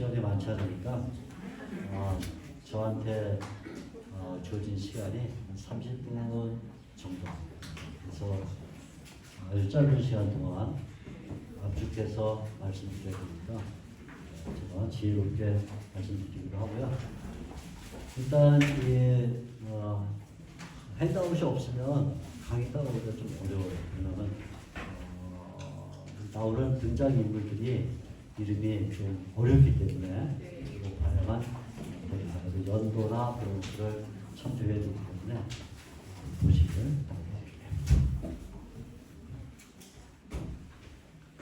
시간이 많지 않으니까 저한테 주어진 시간이 한 30분 정도. 그래서 아주 짧은 시간 동안 압축해서 말씀드려야 되니까 제가 지혜롭게 말씀드리기로 하고요. 일단 핸드아웃이 없으면 강의 따라오기가 좀 어려워요. 왜냐하면 나오는 등장인물들이 이름이 좀 어렵기 때문에 이거 봐야만 됩니다. 연도나 그런 것들을 참조해야 되기 때문에 보시길 바랍니다.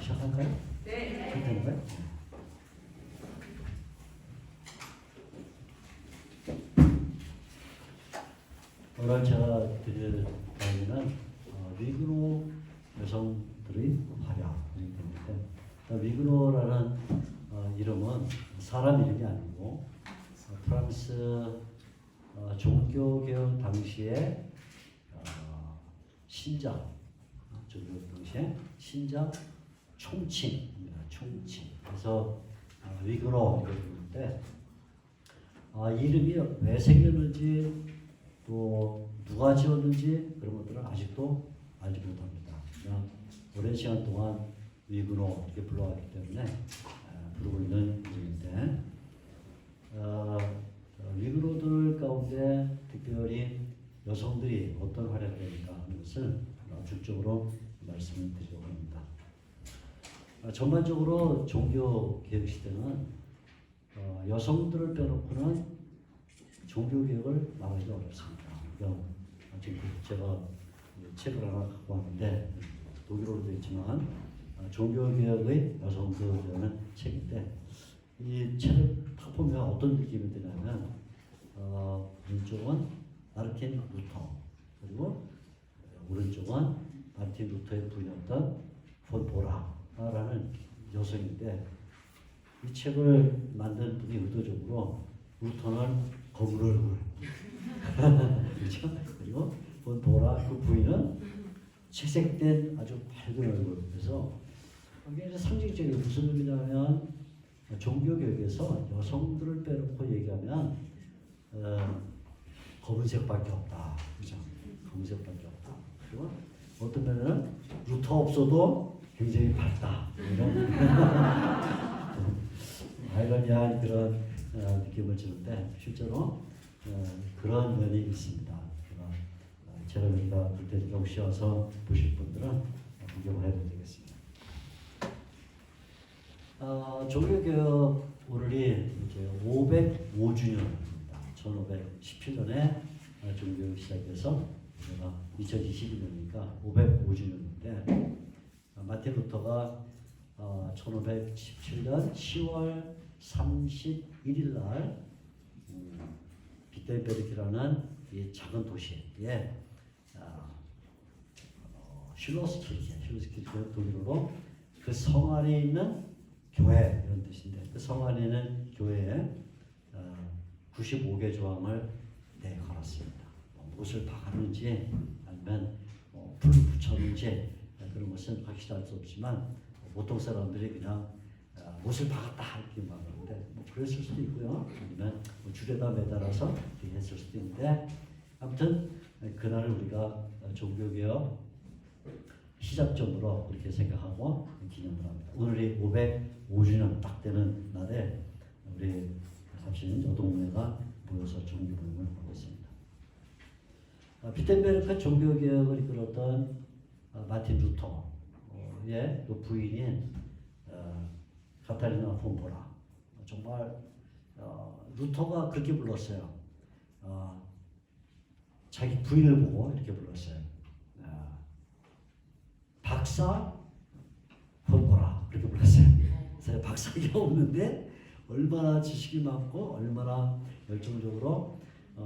시작할까요? 네. 괜찮을까요? 오늘 제가 드릴 강의는 위그로 여성들의 활약이기 때문에 위그로라는 이름은 사람 이름이 아니고 프랑스 종교개혁 당시에 신장 종교개혁 당시에 신장 총칭입니다. 총칭. 그래서 위그로 이렇게 부르는데 이름이 왜 생겼는지 또 누가 지었는지 그런 것들은 아직도 알지 못합니다. 그냥 오랜 시간 동안 위그로 이렇게 불러왔기 때문에 부르고 있는 중인데 위그로들 가운데 특별히 여성들이 어떤 활약을 했는가 하는 것을 압축적으로 말씀을 드리려고 합니다. 전반적으로 종교 개혁 시대는 여성들을 빼놓고는 종교 개혁을 말하기가 어렵습니다. 그러니까 지금 제가 책을 하나 갖고 왔는데 독일어로 되어 있지만 종교 개혁의 여성들이라는 책인데 이 책을 딱 보면 어떤 느낌이 드냐면 왼쪽은 마르틴 루터 그리고 오른쪽은 마르틴 루터의 부인이었던 폰 보라라는 여성인데 이 책을 만든 분이 의도적으로 루터는 거울 얼굴 그렇죠? 그리고 폰 보라 그 부인은 채색된 아주 밝은 얼굴. 그래서 이게 상징적인 무슨 의미냐면 종교개혁에서 여성들을 빼놓고 얘기하면 검은색밖에 없다. 그죠? 검은색밖에 없다. 그리고 어떤 면은 루터 없어도 굉장히 밝다. 이런 아이러니한 그런 느낌을 주는데 실제로 그런 면이 있습니다. 제가 여기가 볼 테니까 혹시 와서 보실 분들은 구경을 해도 되겠습니다. 종교개혁 오늘이 이제 505주년입니다. 1517년에 종교개혁 시작해서 2022년이니까 505주년인데 마틴 루터가 1517년 10월 31일 날 비텐베르크라는 이 작은 도시에 슐로스키르케 독일어로 그 성 안에 있는 교회 이런 뜻인데 그 성 안에 있는 교회에 95개 조항을 걸었습니다. 못을 박았는지 아니면 불을 붙였는지 그런 것은 확실할 수 없지만 보통 사람들이 그냥 못을 박았다 이렇게 말하는데 그랬을 수도 있고요. 아니면 줄에다 매달아서 이렇게 했을 수도 있는데 아무튼 그날을 우리가 종교개혁 시작점으로 그렇게 생각하고 기념을 합니다. 오늘이 505주년 딱 되는 날에 우리 합신 여동네가 모여서 종교개혁을 하고 있습니다. 비텐베르크 종교개혁을 이끌었던 마틴 루터의 그 부인인 카타리나 폰 보라. 정말 루터가 그렇게 불렀어요. 자기 부인을 보고 이렇게 불렀어요. 박사 폰 보라 그렇게 불렀어요. 그래서 박사가 없는데 얼마나 지식이 많고 얼마나 열정적으로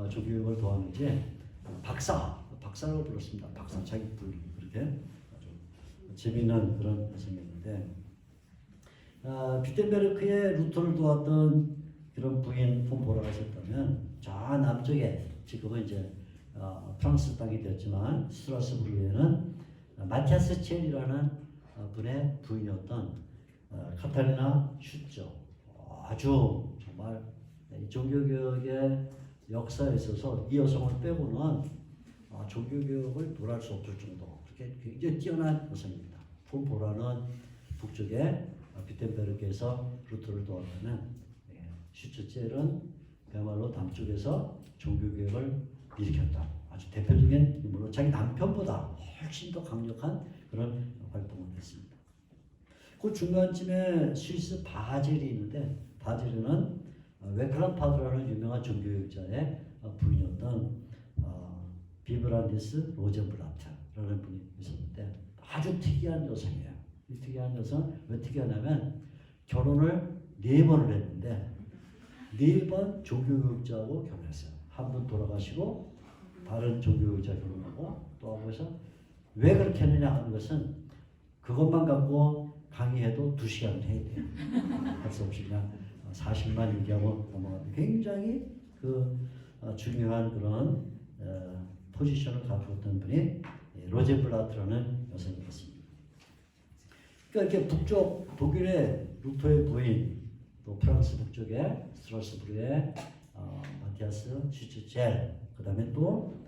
종교개혁을 도왔는지 박사로 불렀습니다. 박사 자기 부인 그렇게 아주 재미있는 그런 여성이었는데 비텐베르크의 루터를 도왔던 그런 부인 폰 보라가 있었다면 저 남쪽에 지금은 이제 프랑스 땅이 되었지만 스트라스부르에는 마티아스 첼이라는 분의 부인이었던 카타리나 슈쩌 아주 정말 이 종교개혁의 역사에 있어서 이 여성을 빼고는 종교개혁을 논할 수 없을 정도 그렇게 굉장히 뛰어난 여성입니다. 폰 보라는 북쪽에 비텐베르크에서 루터를 도왔다면 슈츠젤은 그야말로 남쪽에서 종교개혁을 일으켰다. 아주 대표적인 인물로 자기 남편보다 훨씬 더 강력한 그런 활동을 했습니다. 그 중간쯤에 스위스 바젤이 있는데 바젤은 웨클란파드라는 유명한 종교개혁자의 부인이었던 비브란디스 로젠블라트라는 분이 있었는데 아주 특이한 여성이에요. 이 특이한 여성 왜 특이하냐면 결혼을 4번을 했는데 4번 종교개혁자하고 결혼했어요. 한 분 돌아가시고 다른 종교개혁자 결혼하고 또 하고 해서 왜 그렇게 했느냐 하는 것은 그것만 갖고 강의해도 2시간을 해야 돼요. 할 수 없이 그냥 40만 얘기하고 넘어가는 굉장히 중요한 그런 포지션을 가지고 있던 분이 로젠블라트라는 여성이었습니다. 그러니까 이렇게 북쪽 독일의 루터의 부인, 또 프랑스 북쪽의 스트라스부르의 마티아스 슈츠젤, 그 다음에 또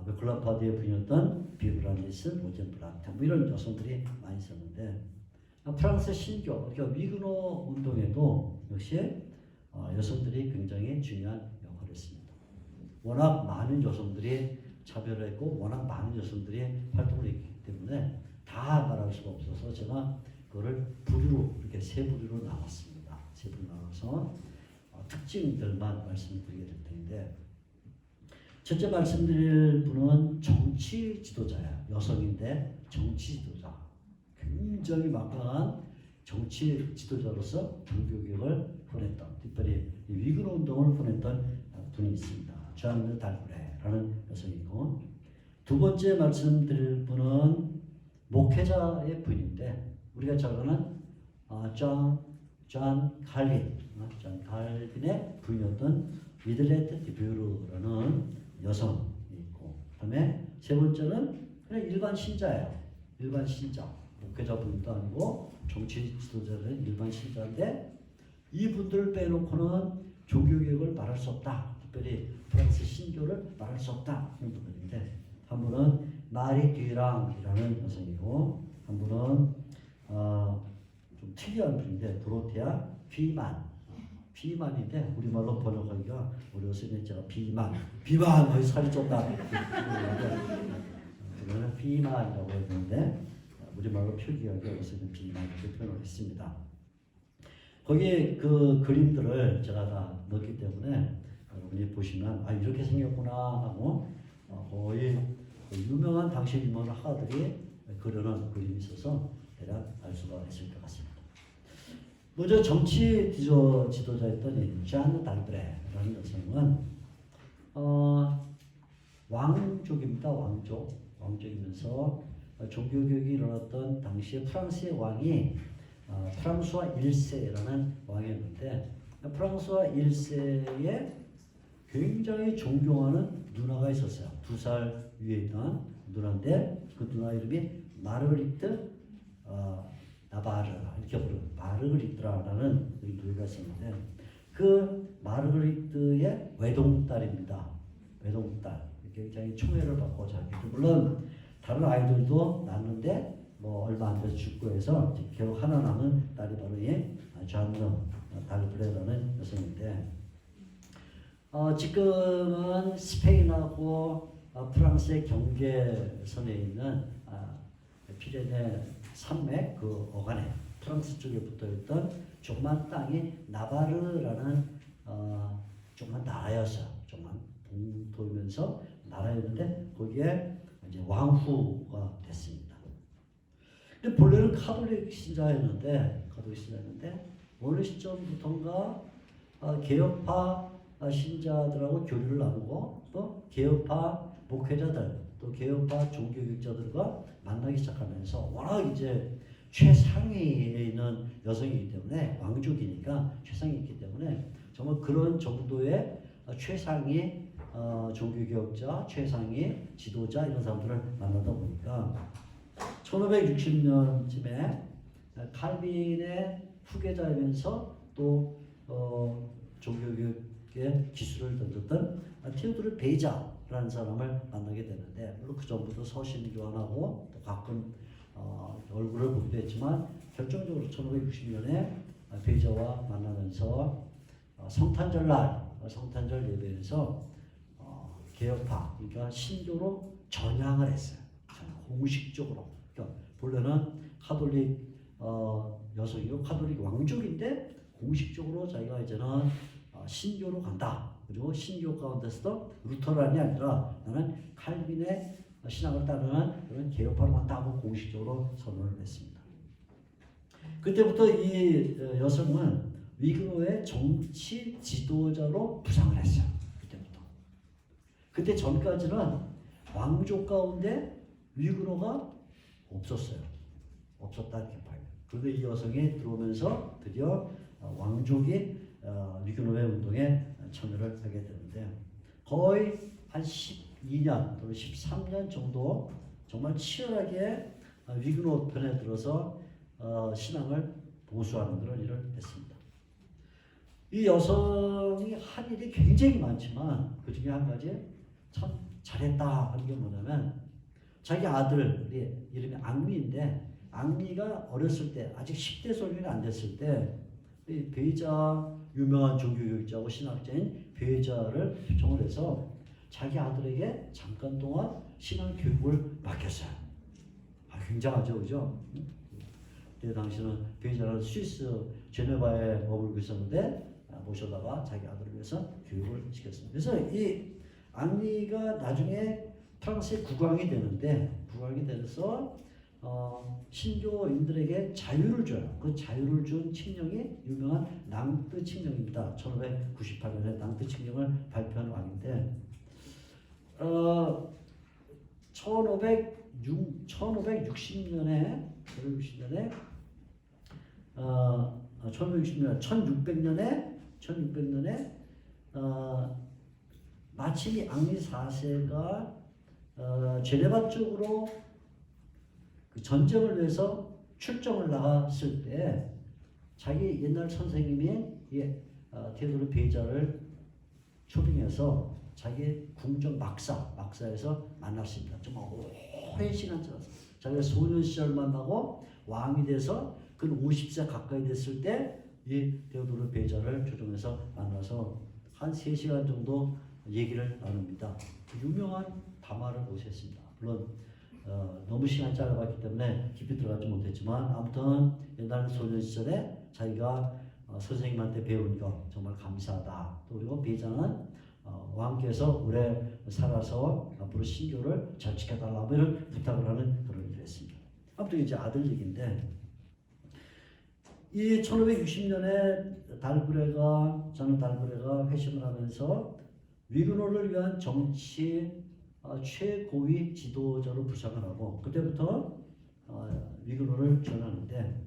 웨클란파드의 부인이었던 비브란디스 로젠블라트 뭐 이런 여성들이 많이 있었는데 프랑스 신교, 그러니까 위그노 운동에도 역시 여성들이 굉장히 중요한 역할을 했습니다. 워낙 많은 여성들이 차별했고 워낙 많은 여성들이 활동을 했기 때문에 다 말할 수가 없어서 제가 그거를 부류로 이렇게 3부류로 나눴습니다. 3부류 나눠서 특징들만 말씀드리게 될 텐데 첫째 말씀드릴 분은 정치 지도자야. 여성인데 정치 지도자. 굉장히 막강한 정치 지도자로서 종교개혁을 보냈던, 특별히 위그노 운동을 보냈던 분이 있습니다. 잔느 달브레라는 여성이고, 두 번째 말씀드릴 분은 목회자의 분인데 우리가 잘 아는 존 칼빈의 부인이었던 위들레트 디뷰르라는 여성이 있고, 그다음에 세 번째는 그냥 일반 신자예요. 일반 신자. 목회자분도 아니고 정치 지도자는 일반 신자인데 이분들을 빼놓고는 종교개혁을 말할 수 없다. 특별히 프랑스 신교를 말할 수 없다. 이런 분들인데 한 분은 마리 듀랑이라는 여성이고 한 분은 좀 특이한 분인데 도로테아 비만인데 우리말로 번역하기가 어려워서 제가 비만 거의 살이 쪘다. 그거는 비만이라고 했는데 우리말로 표기하기 어려워서 비만 이렇게 표현을 했습니다. 거기에 그 그림들을 제가 다 넣었기 때문에 여러분이 보시면 이렇게 생겼구나 하고 거의 유명한 당시 유명한 화가들이 그려놓은 그림이 있어서 대략 알 수가 있을 것 같습니다. 먼저 정치 지도자였던 잔느 달브레라는 여성은 왕족입니다. 왕족이면서 종교개혁이 일어났던 당시에 프랑스의 왕이 프랑스와 1세라는 왕이었는데 프랑스와 1세에 굉장히 존경하는 누나가 있었어요. 2살 위에 있던 누나인데 그 누나 이름이 마르그리트 나바르 이렇게 부르는 마르그리트라는 누이가 있었는데 그 마르그리트의 외동딸입니다. 외동딸. 굉장히 총애를 받고 자기도 물론 다른 아이들도 낳는데 뭐 얼마 안 돼서 죽고 해서 겨우 하나 남은 딸이 바로 이 잔느 달브레라는 여성인데 지금은 스페인하고 프랑스의 경계선에 있는 피레네 산맥 그 어간에 프랑스 쪽에 붙어있던 조그만 땅이 나바르라는 조그만 나라였어요. 조그만 동도면서 나라였는데 거기에 이제 왕후가 됐습니다. 근데 본래는 카톨릭 신자였는데 어느 시점부터인가 개혁파 신자들하고 교류를 나누고 또 개혁파 목회자들 또 개혁파 종교개혁자들과 만나기 시작하면서 워낙 이제 최상위에 있는 여성이기 때문에 왕족이니까 최상위에 있기 때문에 정말 그런 정도의 최상위 종교개혁자, 최상위 지도자 이런 사람들을 만나다 보니까 1560년쯤에 칼빈의 후계자이면서 또 종교교육의 기술을 던졌던 테오도르 베이자라는 사람을 만나게 되는데, 물론 그 전부터 서신 교환하고 또 가끔 얼굴을 보기도 했지만, 결정적으로 1560년에 베이자와 만나면서 성탄절 예배에서 개혁파, 그러니까 신교로 전향을 했어요. 공식적으로. 그러니까 본래는 카톨릭 여성이고 카톨릭 왕족인데 공식적으로 자기가 이제는 신교로 간다. 그리고 신교 가운데서도 루터란이 아니라 나는 칼빈의 신앙을 따르는 그런 개혁파로 간다고 공식적으로 선언을 했습니다. 그때부터 이 여성은 위그노의 정치 지도자로 부상을 했어요. 그때부터. 그때 전까지는 왕족 가운데 위그노가 없었어요. 없었다 이렇게 봐요. 그런데 이 여성이 들어오면서 드디어 왕족이 위그노의 운동에 참여를 하게 되는데, 거의 한 12년 또는 13년 정도 정말 치열하게 위그노 편에 들어서 신앙을 보수하는 그런 일을 했습니다. 이 여성이 한 일이 굉장히 많지만 그 중에 한 가지 참 잘했다 하는 게 뭐냐면, 자기 아들, 이름이 앙리인데, 앙리가 어렸을 때 아직 10대 소년이 안 됐을 때 이 베이자, 유명한 종교교육자고 신학자인 베이자를 초청을 해서 자기 아들에게 잠깐 동안 신앙 교육을 맡겼어요. 굉장하죠, 그죠? 그때 당시는 베이자는 스위스 제네바에 머물고 있었는데 모셔다가 자기 아들을 위해서 교육을 시켰습니다. 그래서 이 앙리가 나중에 프랑스의 국왕이 돼서 신교인들에게 자유를 줘요. 그 자유를 준 칙령이 유명한 낭뜨 칙령입니다. 1598년에 낭뜨 칙령을 발표한 왕인데, 1560년에 1600년에 마침 이 앙리 4세가 제네바 쪽으로 그 전쟁을 위해서 출정을 나갔을 때 자기 옛날 선생님이 테오도르 베이자를 초빙해서 자기 궁정 막사에서 만났습니다. 정말 오랜 시간 지났어요. 자기가 소년 시절 만나고 왕이 돼서 그 50세 가까이 됐을 때 이 테오도르 베이자를 초청해서 만나서 한 3시간 정도 얘기를 나눕니다. 유명한 담화를 모셨습니다. 물론 너무 시간이 짧았기 때문에 깊이 들어가지 못했지만, 아무튼 옛날 소년 시절에 자기가 선생님한테 배운 것 정말 감사하다. 또 그리고 베이자는 왕께서 오래 살아서 앞으로 신교를 잘 지켜달라고 이런 부탁을 하는 그런 일을 했습니다. 아무튼 이제 아들 얘기인데, 이 1560년에 달브레가 회심을 하면서 위그노를 위한 정치 최고위 지도자로 부상을 하고, 그때부터 위그노를 전하는데,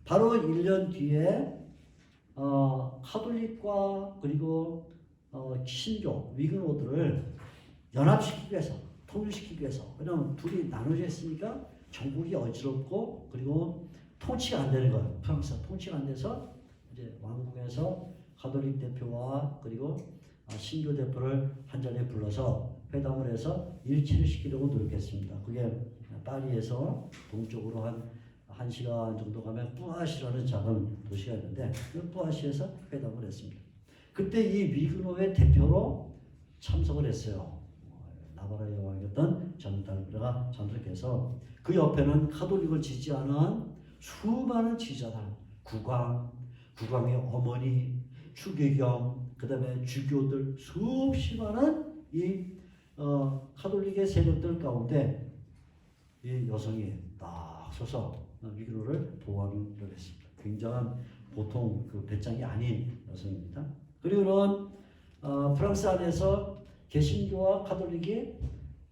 바로 1년 뒤에 카톨릭과 그리고 신교 위그노들을 연합시키기 위해서, 통일시키기 위해서, 왜냐하면 둘이 나눠져 있으니까 전국이 어지럽고 그리고 통치가 안 되는 거예요. 프랑스가 통치가 안 돼서 이제 왕궁에서 가톨릭 대표와 그리고 신교 대표를 한 자리에 불러서 회담을 해서 일치를 시키려고 노력했습니다. 그게 파리에서 동쪽으로 한 1시간 정도 가면 뿌아시라는 작은 도시가 있는데, 그 뿌아시에서 회담을 했습니다. 그때 이 위그노의 대표로 참석을 했어요. 나바라의 왕이었던 전 달브레가 참석해서, 그 옆에는 카톨릭을 지지하는 수많은 지지자들, 국왕의 어머니, 추계경, 그 다음에 주교들, 수없이 많은 이 카톨릭의 세력들 가운데 이 여성이 딱 서서 위그노를 보호하기로 했습니다. 굉장한 보통 그 배짱이 아닌 여성입니다. 그리고는 프랑스 안에서 개신교와 카톨릭이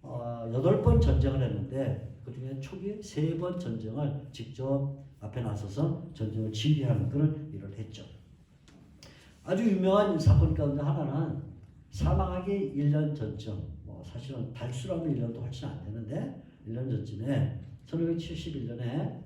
8번 전쟁을 했는데, 그 중에 초기 3번 전쟁을 직접 앞에 나서서 전쟁을 지휘하는 그런 일을 했죠. 아주 유명한 사건 가운데 하나는 사망하기 1년 전쯤, 사실은 달수라면 1년도 훨씬 안 되는데 1년 전쯤에 1571년에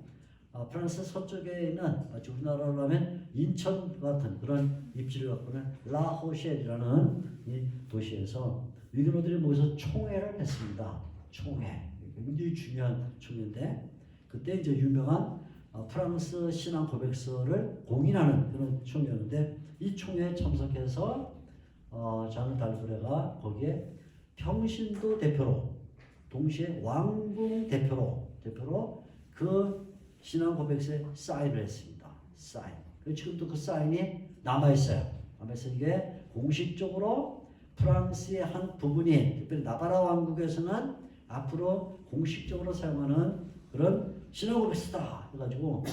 프랑스 서쪽에 있는 우리나라로 하면 인천 같은 그런 입지를 갖고 있는 라호셸이라는 이 도시에서 위그노들이 모여서 총회를 했습니다. 총회. 굉장히 중요한 총회인데 그때 이제 유명한 프랑스 신앙 고백서를 공인하는 그런 총회였는데 이 총회에 참석해서 자느 달브레가 거기에 평신도 대표로 동시에 왕궁 대표로 그 신앙 고백서에 사인을 했습니다. 사인. 지금도 그 사인이 남아있어요. 남아있어요. 이게 공식적으로 프랑스의 한 부분이 특별히 나바라 왕국에서는 앞으로 공식적으로 사용하는 그런 신앙 고백서다 해가지고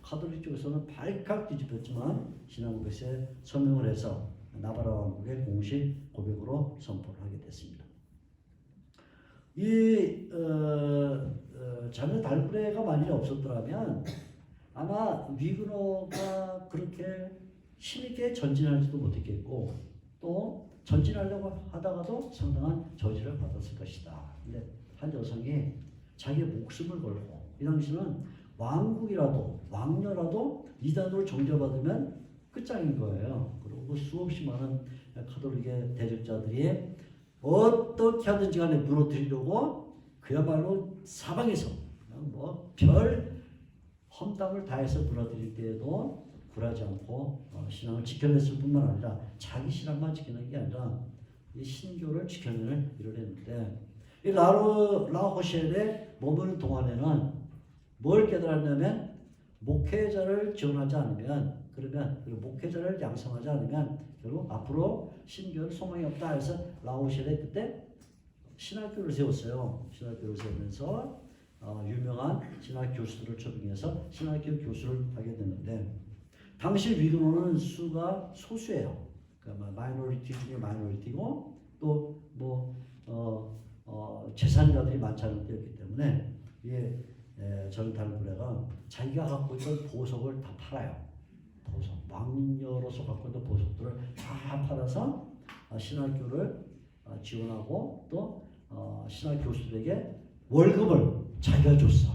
카톨릭 쪽에서는 발칵 뒤집혔지만 신앙 고백서에 서명을 해서 나바라 왕국의 공식 고백으로 선포를 하게 됐습니다. 이 자느 달브레가 만일 없었더라면 아마 위그노가 그렇게 힘있게 전진하지도 못했겠고 또 전진하려고 하다가도 상당한 저지를 받았을 것이다. 근데 한 여성이 자기의 목숨을 걸고 이 당시는 왕국이라도 왕녀라도 이단으로 정죄받으면 끝장인 거예요. 그리고 수없이 많은 카톨릭의 대적자들이 어떻게 하든지 간에 무너뜨리려고 그야말로 사방에서 뭐 별 험담을 다해서 무너뜨릴 때에도 굴하지 않고 신앙을 지켜냈을 뿐만 아니라 자기 신앙만 지켜낸 게 아니라 이 신교를 지켜내는 일을 했는데 이 라호셸에 머무는 동안에는 뭘 깨달았냐면 목회자를 지원하지 않으면 그리고 목회자를 양성하지 않으면 결국 앞으로 신교는 소망이 없다 해서 라호셸에 그때 신학교를 세웠어요. 신학교를 세우면서 유명한 신학 교수들을 초빙해서 신학교 교수를 하게 되는데 당시 위그노는 수가 소수예요. 그러니까 마이너리티 중에 마이너리티고 또 재산가들이 많지 않은 때였기 때문에 자느 달브레가 자기가 갖고 있던 보석을 다 팔아요. 보석, 왕녀로서 갖고 있는 보석들을 다 팔아서 신학교를 지원하고 또 신학 교수들에게 월급을 자기가 줬어.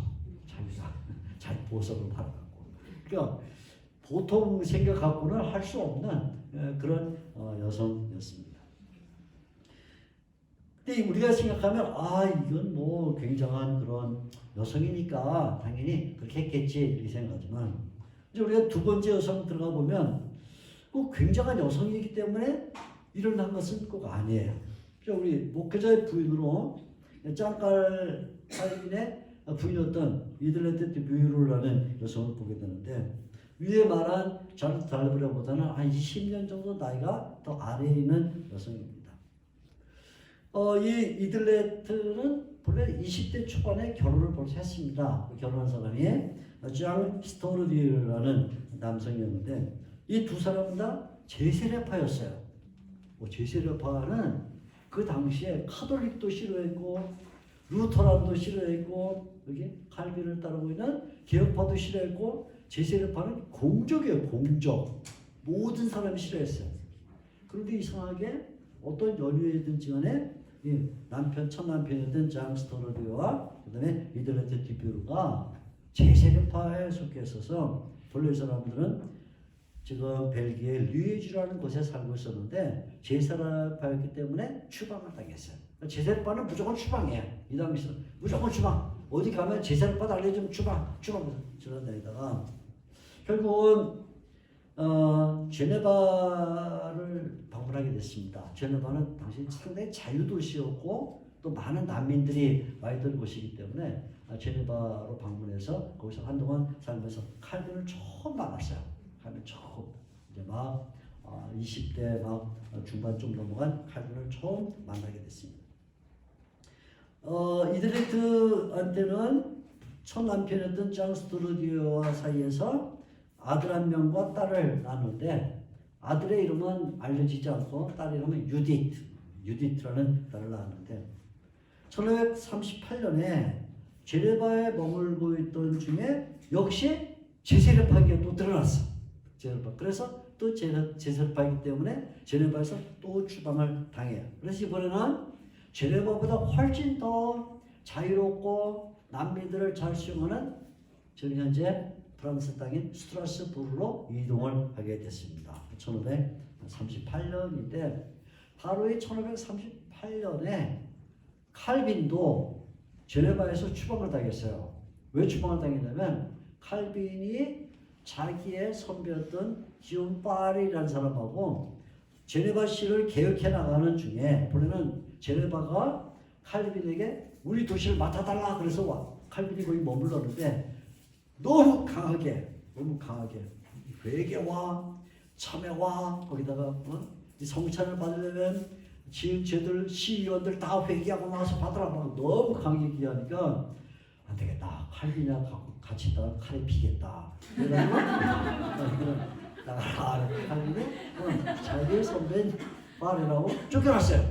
자기 보석을 팔아갖고. 그러니까 보통 생각 갖고는 할 수 없는 그런 여성이었습니다. 근데 우리가 생각하면 이건 뭐 굉장한 그런 여성이니까 당연히 그렇게 했겠지 이렇게 생각하지만 이제 우리가 두 번째 여성 들어가 보면 꼭 굉장한 여성이기 때문에 일어난 것은 꼭 아니에요. 우리 목회자의 부인으로 짱깔 타인의 부인이었던 이들레트 뮤르라는 여성을 보게 되는데 위에 말한 자느 달브레보다는 한 20년 정도 나이가 더 아래에 있는 여성입니다. 이 이들레트는 본래 20대 초반에 결혼을 벌써 했습니다. 결혼한 사람이 장 스토르디라는 남성이었는데 이 두 사람은 다 제세례파였어요. 제세례파는 그 당시에 카톨릭도 싫어했고 루터란도 싫어했고 여기 칼빈을 따르고 있는 개혁파도 싫어했고 제세례파는 공적이에요. 공적. 모든 사람이 싫어했어요. 그런데 이상하게 어떤 연유이든지 간에 첫 남편이었던 장 스토르디와 그 다음에 이들레트 디뷰르가 제세례파에 속해 있어서 본래 이 사람들은 지금 벨기에 류에주라는 곳에 살고 있었는데 제세례파였기 때문에 추방을 당했어요. 제세례파는 무조건 추방이에요. 이 당시는 무조건 추방. 어디 가면 제세례파 알려주면 추방 저러다니다가 결국은 제네바를 방문하게 됐습니다. 제네바는 당시 상당히 자유도시였고 또 많은 난민들이 와 있던 곳이기 때문에 제네바로 방문해서 거기서 한동안 살면서 칼빈을 처음 만났어요. 칼빈 처음 이제 막 20대 막 중반 좀 넘어간 칼빈을 처음 만나게 됐습니다. 이들레트한테는 첫 남편이었던 장 스토르디오와 사이에서 아들 한 명과 딸을 낳았는데 아들의 이름은 알려지지 않고 딸 이름은 유디트라는 딸을 낳았는데 1538년에 제네바에 머물고 있던 중에 역시 제세례파에게 또 드러났어. 그래서 또 제세례파이기 때문에 제네바에서 또 추방을 당해요. 그래서 이번에는 제네바보다 훨씬 더 자유롭고 난민들을 잘 수용하는 저는 현재 프랑스 땅인 스트라스부르로 이동을 하게 됐습니다. 1538년인데 바로 이 1538년에 칼빈도 제네바에서 추방을 당했어요. 왜 추방을 당했냐면 칼빈이 자기의 선배였던 기욤 파리라는 사람하고 제네바시를 개혁해 나가는 중에 본래는 제네바가 칼빈에게 우리 도시를 맡아달라 그래서 칼빈이 거기 머물렀는데 너무 강하게 회개와 참회와 거기다가 이 성찬을 받으려면 지도자들 시의원들 다 회개하고 나서 받으라 너무 강하게 얘기하니까 안 되겠다. 칼빈이랑 같이 있다가 칼에 피겠다. 그래가지고 나가라. 칼빈이 자기 선배인 바레라고 쫓겨났어요.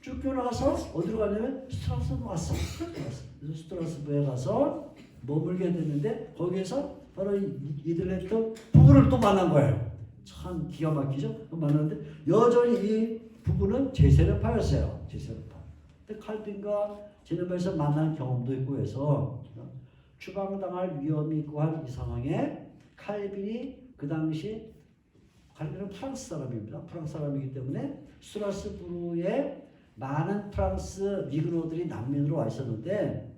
쫓겨나서 어디로 가냐면 스트라스부르 왔어. 그래서 스트라스부르에 가서 머물게 됐는데 거기에서 바로 이들레트 부부를 또 만난 거예요. 참 기가 막히죠? 만났는데 여전히 이 부부는 제세례파였어요. 제세례파. 근데 칼빈과 제네바에서 만난 경험도 있고 해서 추방당할 위험이 있고 한 이 상황에 칼빈이 그 당시 칼빈은 프랑스 사람입니다. 프랑스 사람이기 때문에 스트라스부르에 많은 프랑스 미그로들이 난민으로 와 있었는데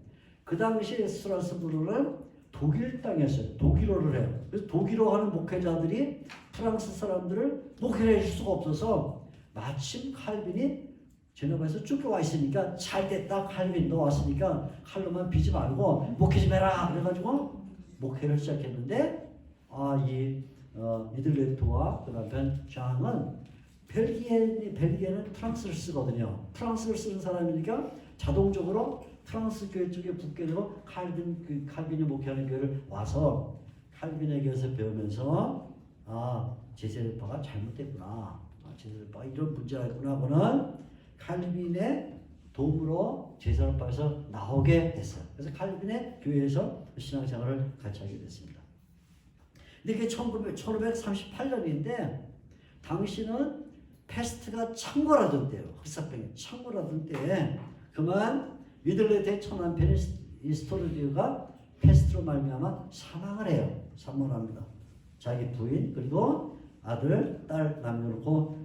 그 당시 스트라스부르는 독일 땅이었어요. 독일어를 해요. 그래서 독일어 하는 목회자들이 프랑스 사람들을 목회를 해줄 수가 없어서 마침 칼빈이 제네바에서 쫓겨와 있으니까 잘 됐다. 칼빈 너 왔으니까 칼로만 비지 말고 목회 좀 해라. 그래가지고 목회를 시작했는데 이들레트와 그 남편 장은 벨기에는 프랑스를 쓰거든요. 프랑스를 쓰는 사람이니까 자동적으로 프랑스 교회 쪽에 붙게 되고 칼빈이 목회하는 교회를 와서 칼빈에게서 배우면서 제세례파가 잘못됐구나. 제세례파가 이런 문제가 있구나 하고는 칼빈의 도움으로 제세례파에서 나오게 됐어요. 그래서 칼빈의 교회에서 신앙생활을 같이 하게 됐습니다. 근데 그게 1538년인데 당시는 패스트가 창궐하던 때예요. 흑사병이 창궐하던 때에 그만 위들레트의 처남편 이스토르디오가 패스트로 말미암아 사망을 해요. 사망을 합니다. 자기 부인 그리고 아들, 딸 남겨놓고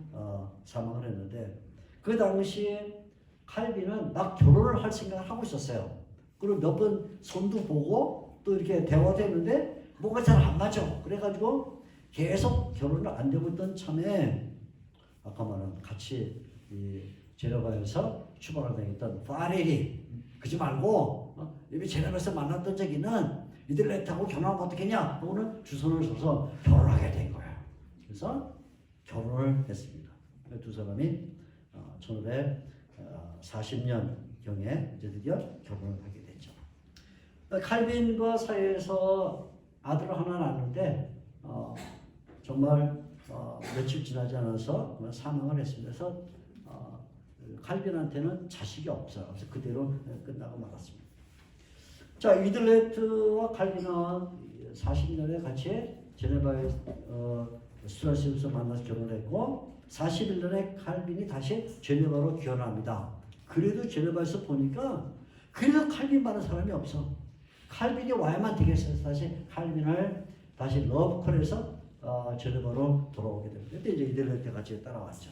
사망을 했는데 그 당시에 칼빈은 막 결혼을 할 생각을 하고 있었어요. 그리고 몇 번 손도 보고 또 이렇게 대화도 했는데 뭐가 잘 안 맞아. 그래가지고 계속 결혼을 안 되고 있던 참에 아까 말한 같이 제네바에서 추방을 당했던 파렐이 그러지 말고 이미 제네바에서 만났던 적이는 이들레트하고 결혼하면 어떻겠냐 하고는 주선을 줘서 결혼하게 된 거예요. 그래서 결혼을 했습니다. 두 사람이 1540년경에 이제 드디어 결혼을 하게 됐죠. 칼빈과 사이에서 아들을 하나 낳았는데 정말 며칠 지나지 않아서 사망을 했습니다. 그래서 칼빈한테는 자식이 없어요. 그래서 그대로 끝나고 말았습니다. 자, 이들레트와 칼빈은 40년에 같이 제네바의 스트라스부르에서 만나서 결혼했고 41년에 칼빈이 다시 제네바로 귀환합니다. 그래도 제네바에서 보니까 그래도 칼빈만한 사람이 없어. 칼빈이 와야만 되겠어요. 다시 칼빈을 다시 러브콜에서 제네바로 돌아오게 됩니다. 그때 이제 이들레트 같이 따라왔죠.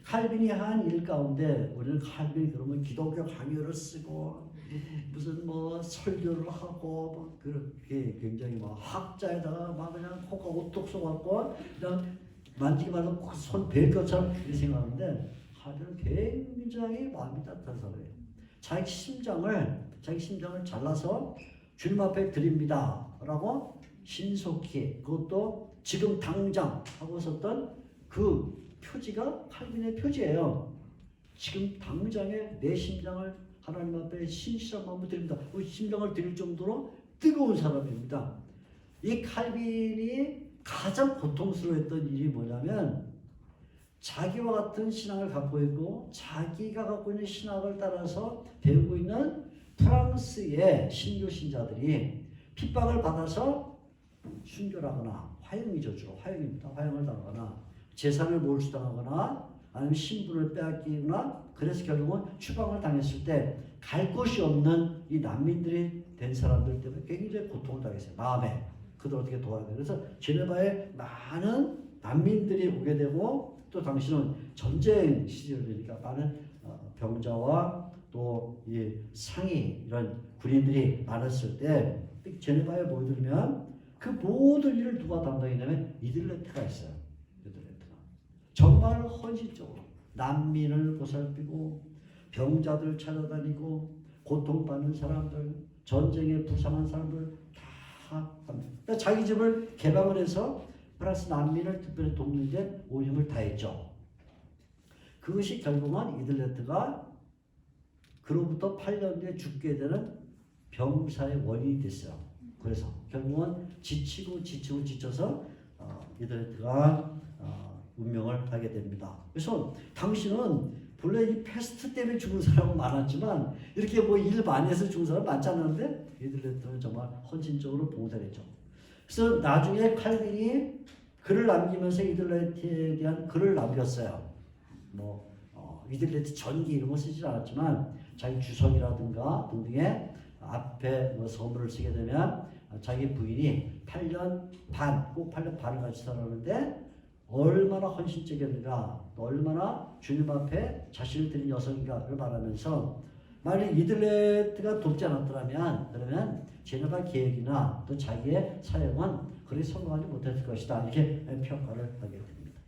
칼빈이 한 일 가운데 우리는 칼빈이 그러면 기독교 강요를 쓰고 무슨 뭐 설교를 하고 뭐 그렇게 굉장히 막 학자에다가 막 그냥 코가 오똑 쏘갖고 그냥 만지기만 하고 손 벨것처럼 이렇게 생각하는데 칼빈은 굉장히 마음이 따뜻한 사람이에요. 자기 심장을 잘라서 주님 앞에 드립니다라고 신속히 그것도 지금 당장 하고 썼던 그 표지가 칼빈의 표지예요. 지금 당장에 내 심장을 하나님 앞에 신실한 마음으로 드립니다. 그 심장을 드릴 정도로 뜨거운 사람입니다. 이 칼빈이 가장 고통스러웠던 일이 뭐냐면 자기와 같은 신앙을 갖고 있고 자기가 갖고 있는 신학을 따라서 배우고 있는 프랑스의 신교 신자들이 핍박을 받아서 순교하거나 화형이죠. 주로 화형입니다. 화형을 당하거나 재산을 몰수당하거나 아니면 신분을 빼앗기거나 그래서 결국은 추방을 당했을 때 갈 곳이 없는 이 난민들이 된 사람들 때문에 굉장히 고통을 당했어요. 마음에. 그들 어떻게 도와야 돼. 그래서 제네바에 많은 난민들이 오게 되고 또 당시는 전쟁 시절이니까 많은 병자와 또 이 상위 이런 군인들이 많았을 때 제네바에 모여들면 그 모든 일을 누가 담당했냐면 이들레트가 있어요. 이들레트가 정말 헌신적으로 난민을 보살피고 병자들 찾아다니고 고통받는 사람들 전쟁에 부상한 사람들 다 합니다. 그러니까 자기 집을 개방을 해서 프랑스 난민을 특별히 돕는 데 온 힘을 다했죠. 그것이 결국은 이들레트가 그로부터 8년 뒤에 죽게 되는 병사의 원인이 됐어요. 그래서 결국은 지쳐서 이들레트가 운명을 하게 됩니다. 그래서 당시는 본래 이 패스트 때문에 죽은 사람은 많았지만 이렇게 뭐 일 많이 해서 죽은 사람 많지 않았는데 이들레트는 정말 헌신적으로 봉사했죠. 그래서 나중에 칼빈이 글을 남기면서 이들레트에 대한 글을 남겼어요. 이들레트 전기 이런 거 쓰지 않았지만 자기 주석이라든가 등등의 앞에 서문을 쓰게 되면 자기 부인이 8년 반, 꼭 8년 반을 같이 살았는데 얼마나 헌신적이었는가, 얼마나 주님 앞에 자신을 드린 여성인가를 말하면서 만약 이들레트가 돕지 않았더라면 그러면 제네바 계획이나 또 자기의 사역은 그리 성공하지 못했을 것이다. 이렇게 평가를 하게 됩니다.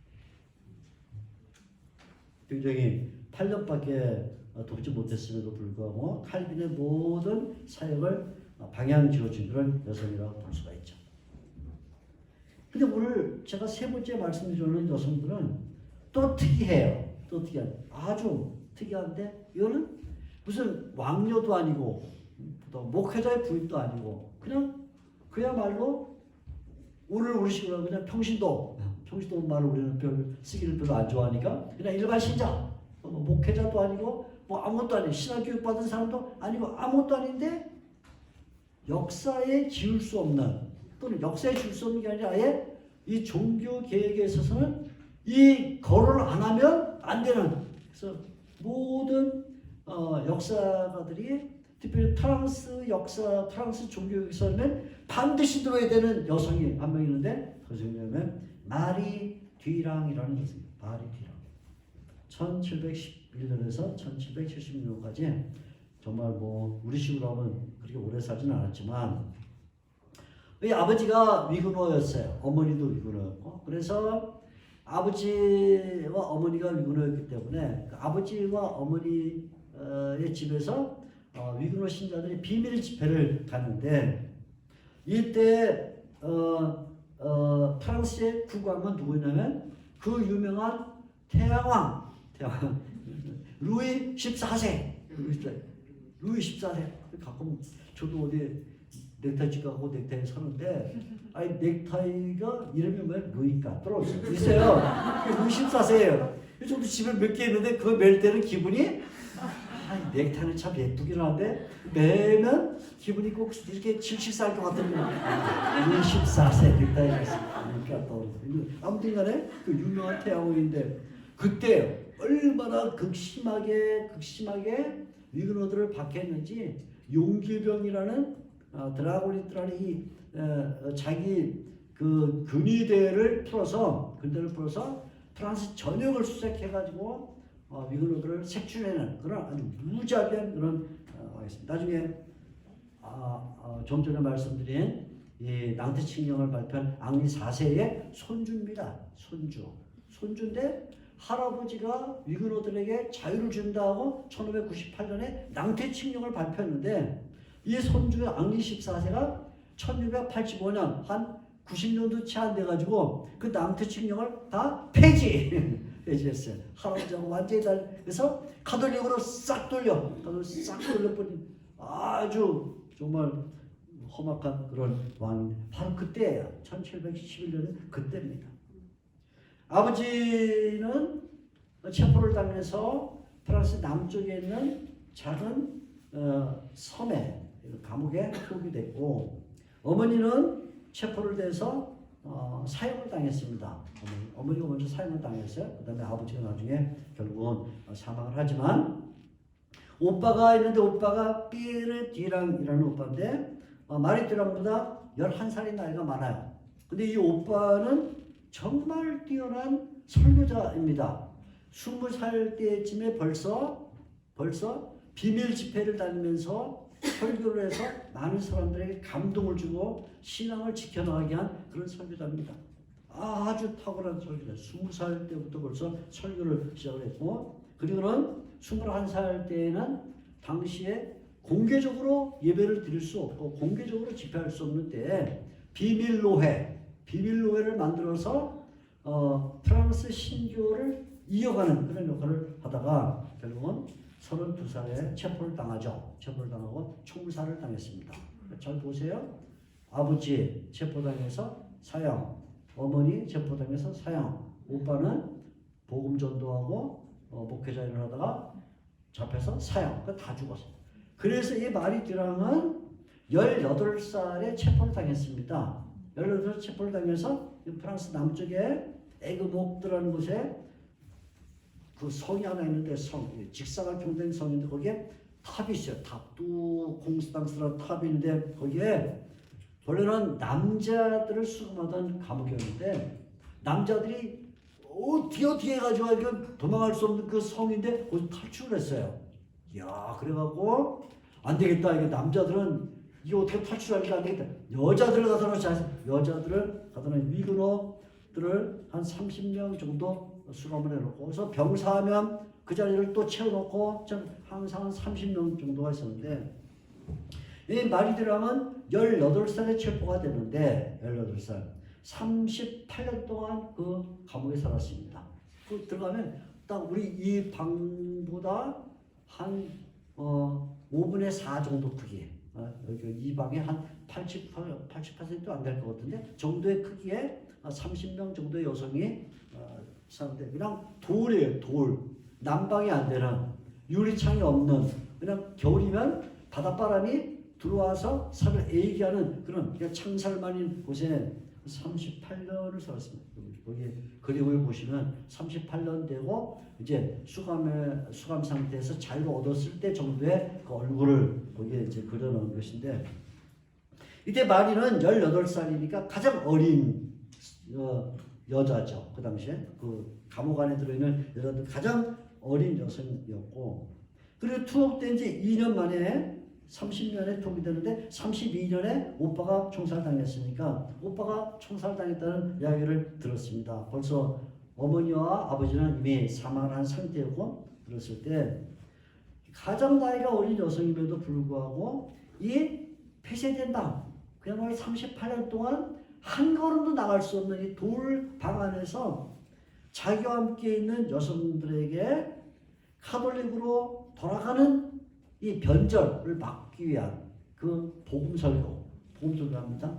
굉장히 8년밖에 돕지 못했음에도 불구하고 칼빈의 모든 사역을 방향 지어준 그런 여성이라고 볼 수가 있죠. 근데 오늘 제가 세 번째 말씀드리는 여성들은 또 특이해요. 또 특이한, 아주 특이한데 이거는 무슨 왕녀도 아니고 또 목회자의 부인도 아니고 그냥 그야말로 오늘 우리식으로 그냥 평신도 말을 우리는 쓰기를 별로 안 좋아하니까 그냥 일반 신자, 목회자도 아니고 뭐 아무것도 아니고 신학교육 받은 사람도 아니고 아무것도 아닌데 역사에 지울 수 없는 또는 역사에 지울 수 없는 게 아니라 아예 이 종교 계획에 있어서는 이 거론을 안 하면 안 되는, 그래서 모든 역사가들이 특별히 프랑스 역사, 프랑스 종교에서는 반드시 들어야 되는 여성이 한 명 있는데 그 여성이냐면 마리 뒤랑이라는 여성입니다. 마리 뒤랑. 1711년에서 1776년까지 정말 뭐 우리식으로 하면 그렇게 오래 살지는 않았지만 이 아버지가 위그너였어요. 어머니도 위그너였고 그래서 아버지와 어머니가 위그너였기 때문에 그 아버지와 어머니의 집에서 위그너 신자들이 비밀 집회를 갔는데 이때 프랑스의 국왕은 누구냐면 그 유명한 태양왕 루이 14세 루이 14세 가끔 저도 어디 넥타이집 가고 넥타이 사는데 아니 넥타이가 이름이 뭐야? 루이가 떨어져 있어요. 루이 14세예요. 저도 집에 몇 개 있는데 그거 멜 때는 기분이 넥타이는 참 예쁘긴 한데 매면 기분이 꼭 이렇게 70살 것 같은 루이 14세 넥타이가 있으니까 또 아무튼간에 그 유명한 태양왕인데 그때 얼마나 극심하게 위그너들을 박해했는지 용기병이라는 드라곤이라는 이 자기 그 근위대를 풀어서 프랑스 전역을 수색해가지고 위그너들을 색출해내는 그런 아주 무자비한 그런 있습니다. 나중에 좀 전에 말씀드린 이 낭트칭령을 발표한 앙리 4세의 손주입니다. 손주인데 할아버지가 위그너들에게 자유를 준다고 1598년에 낭트칭령을 발표했는데 이 손주의 앙리 14세가 1685년 한 90년도 채 안 돼가지고 그 낭트칭령을 다 폐지했어요. 할아버지하고 완전히 그래서 가톨릭으로 싹 돌려버린 아주 정말 험악한 그런 왕인데 바로 그때예요. 1711년은 그때입니다. 아버지는 체포를 당해서 프랑스 남쪽에 있는 작은 섬에 감옥에 표기됐고 어머니는 체포를 돼서 사형을 당했습니다. 어머니가 먼저 사형을 당했어요. 그 다음에 아버지가 나중에 결국은 사망을 하지만 오빠가 있는데 오빠가 삐에르 디랑이라는 오빠인데 마리 디랑보다 11살이 나이가 많아요. 근데 이 오빠는 정말 뛰어난 설교자입니다. 20살 때쯤에 벌써 비밀 집회를 다니면서 설교를 해서 많은 사람들에게 감동을 주고 신앙을 지켜나가게 한 그런 설교자입니다. 아주 탁월한 설교자. 20살 때부터 벌써 설교를 시작을 했고, 그리고는 21살 때에는 당시에 공개적으로 예배를 드릴 수 없고 공개적으로 집회할 수 없는 때에 비밀노회를 만들어서 프랑스 신교를 이어가는 그런 역할을 하다가 결국은 32살에 체포를 당하죠. 체포를 당하고 총살을 당했습니다. 잘 보세요. 아버지 체포당해서 사형, 어머니 체포당해서 사형, 오빠는 복음 전도하고 목회자 일을 하다가 잡혀서 사형. 다 죽었어요. 그래서 이 마리 듀랑은 18살에 체포를 당했습니다. 18살 체포를 당해서 프랑스 남쪽에 에그목드라는 곳에 그 성이 하나 있는데 직사각형 된 성인데 거기에 탑이 있어요. 탑도 공스탕스라는 탑이 있는데 거기에 원래는 남자들을 수감하던 감옥이었는데 남자들이 어떻게 해가지고 도망갈 수 없는 그 성인데 거기서 탈출을 했어요. 이야, 그래갖고 안 되겠다. 이게 남자들은 이게 어떻게 탈출하기가 안 되겠다. 여자들을 갖다 놓은 위그너들을 한 30명 정도 수감을 해놓고, 그래서 병사하면 그 자리를 또 채워놓고 항상 한 30명 정도가 있었는데, 이 마리 듀랑은 18살에 체포가 됐는데 18살 38년 동안 그 감옥에 살았습니다. 그 들어가면 딱 우리 이 방보다 한 5분의 4 정도 크기, 여기 이 방에 한 80%도 안 될 것 같은데 정도의 크기에 30명 정도의 여성이 사는데 그냥 돌이에요. 돌. 난방이 안 되는, 유리창이 없는, 그냥 겨울이면 바닷바람이 들어와서 살을 애게 하는 그런 창살만인 곳에 38년을 살았습니다. 거기 그림을 보시면 38년 되고 이제 수감 상태에서 자유를 얻었을 때 정도의 그 얼굴을 거기에 이제 그려놓은 것인데, 이때 마리는 18살이니까 가장 어린 여자죠. 그 당시에 그 감옥 안에 들어있는 여자들 가장 어린 여성이었고, 그리고 투옥된 지 2년 만에 30년에 투옥이 되는데 32년에 오빠가 총살당했으니까 오빠가 총살당했다는 이야기를 들었습니다. 벌써 어머니와 아버지는 이미 사망한 상태였고, 들었을 때 가장 나이가 어린 여성임에도 불구하고 이 폐쇄된 방, 그야말로 38년 동안 한 걸음도 나갈 수 없는 이 돌 방 안에서 자기와 함께 있는 여성들에게 카톨릭으로 돌아가는 이 변절을 막기 위한 그 복음설교를 합니다.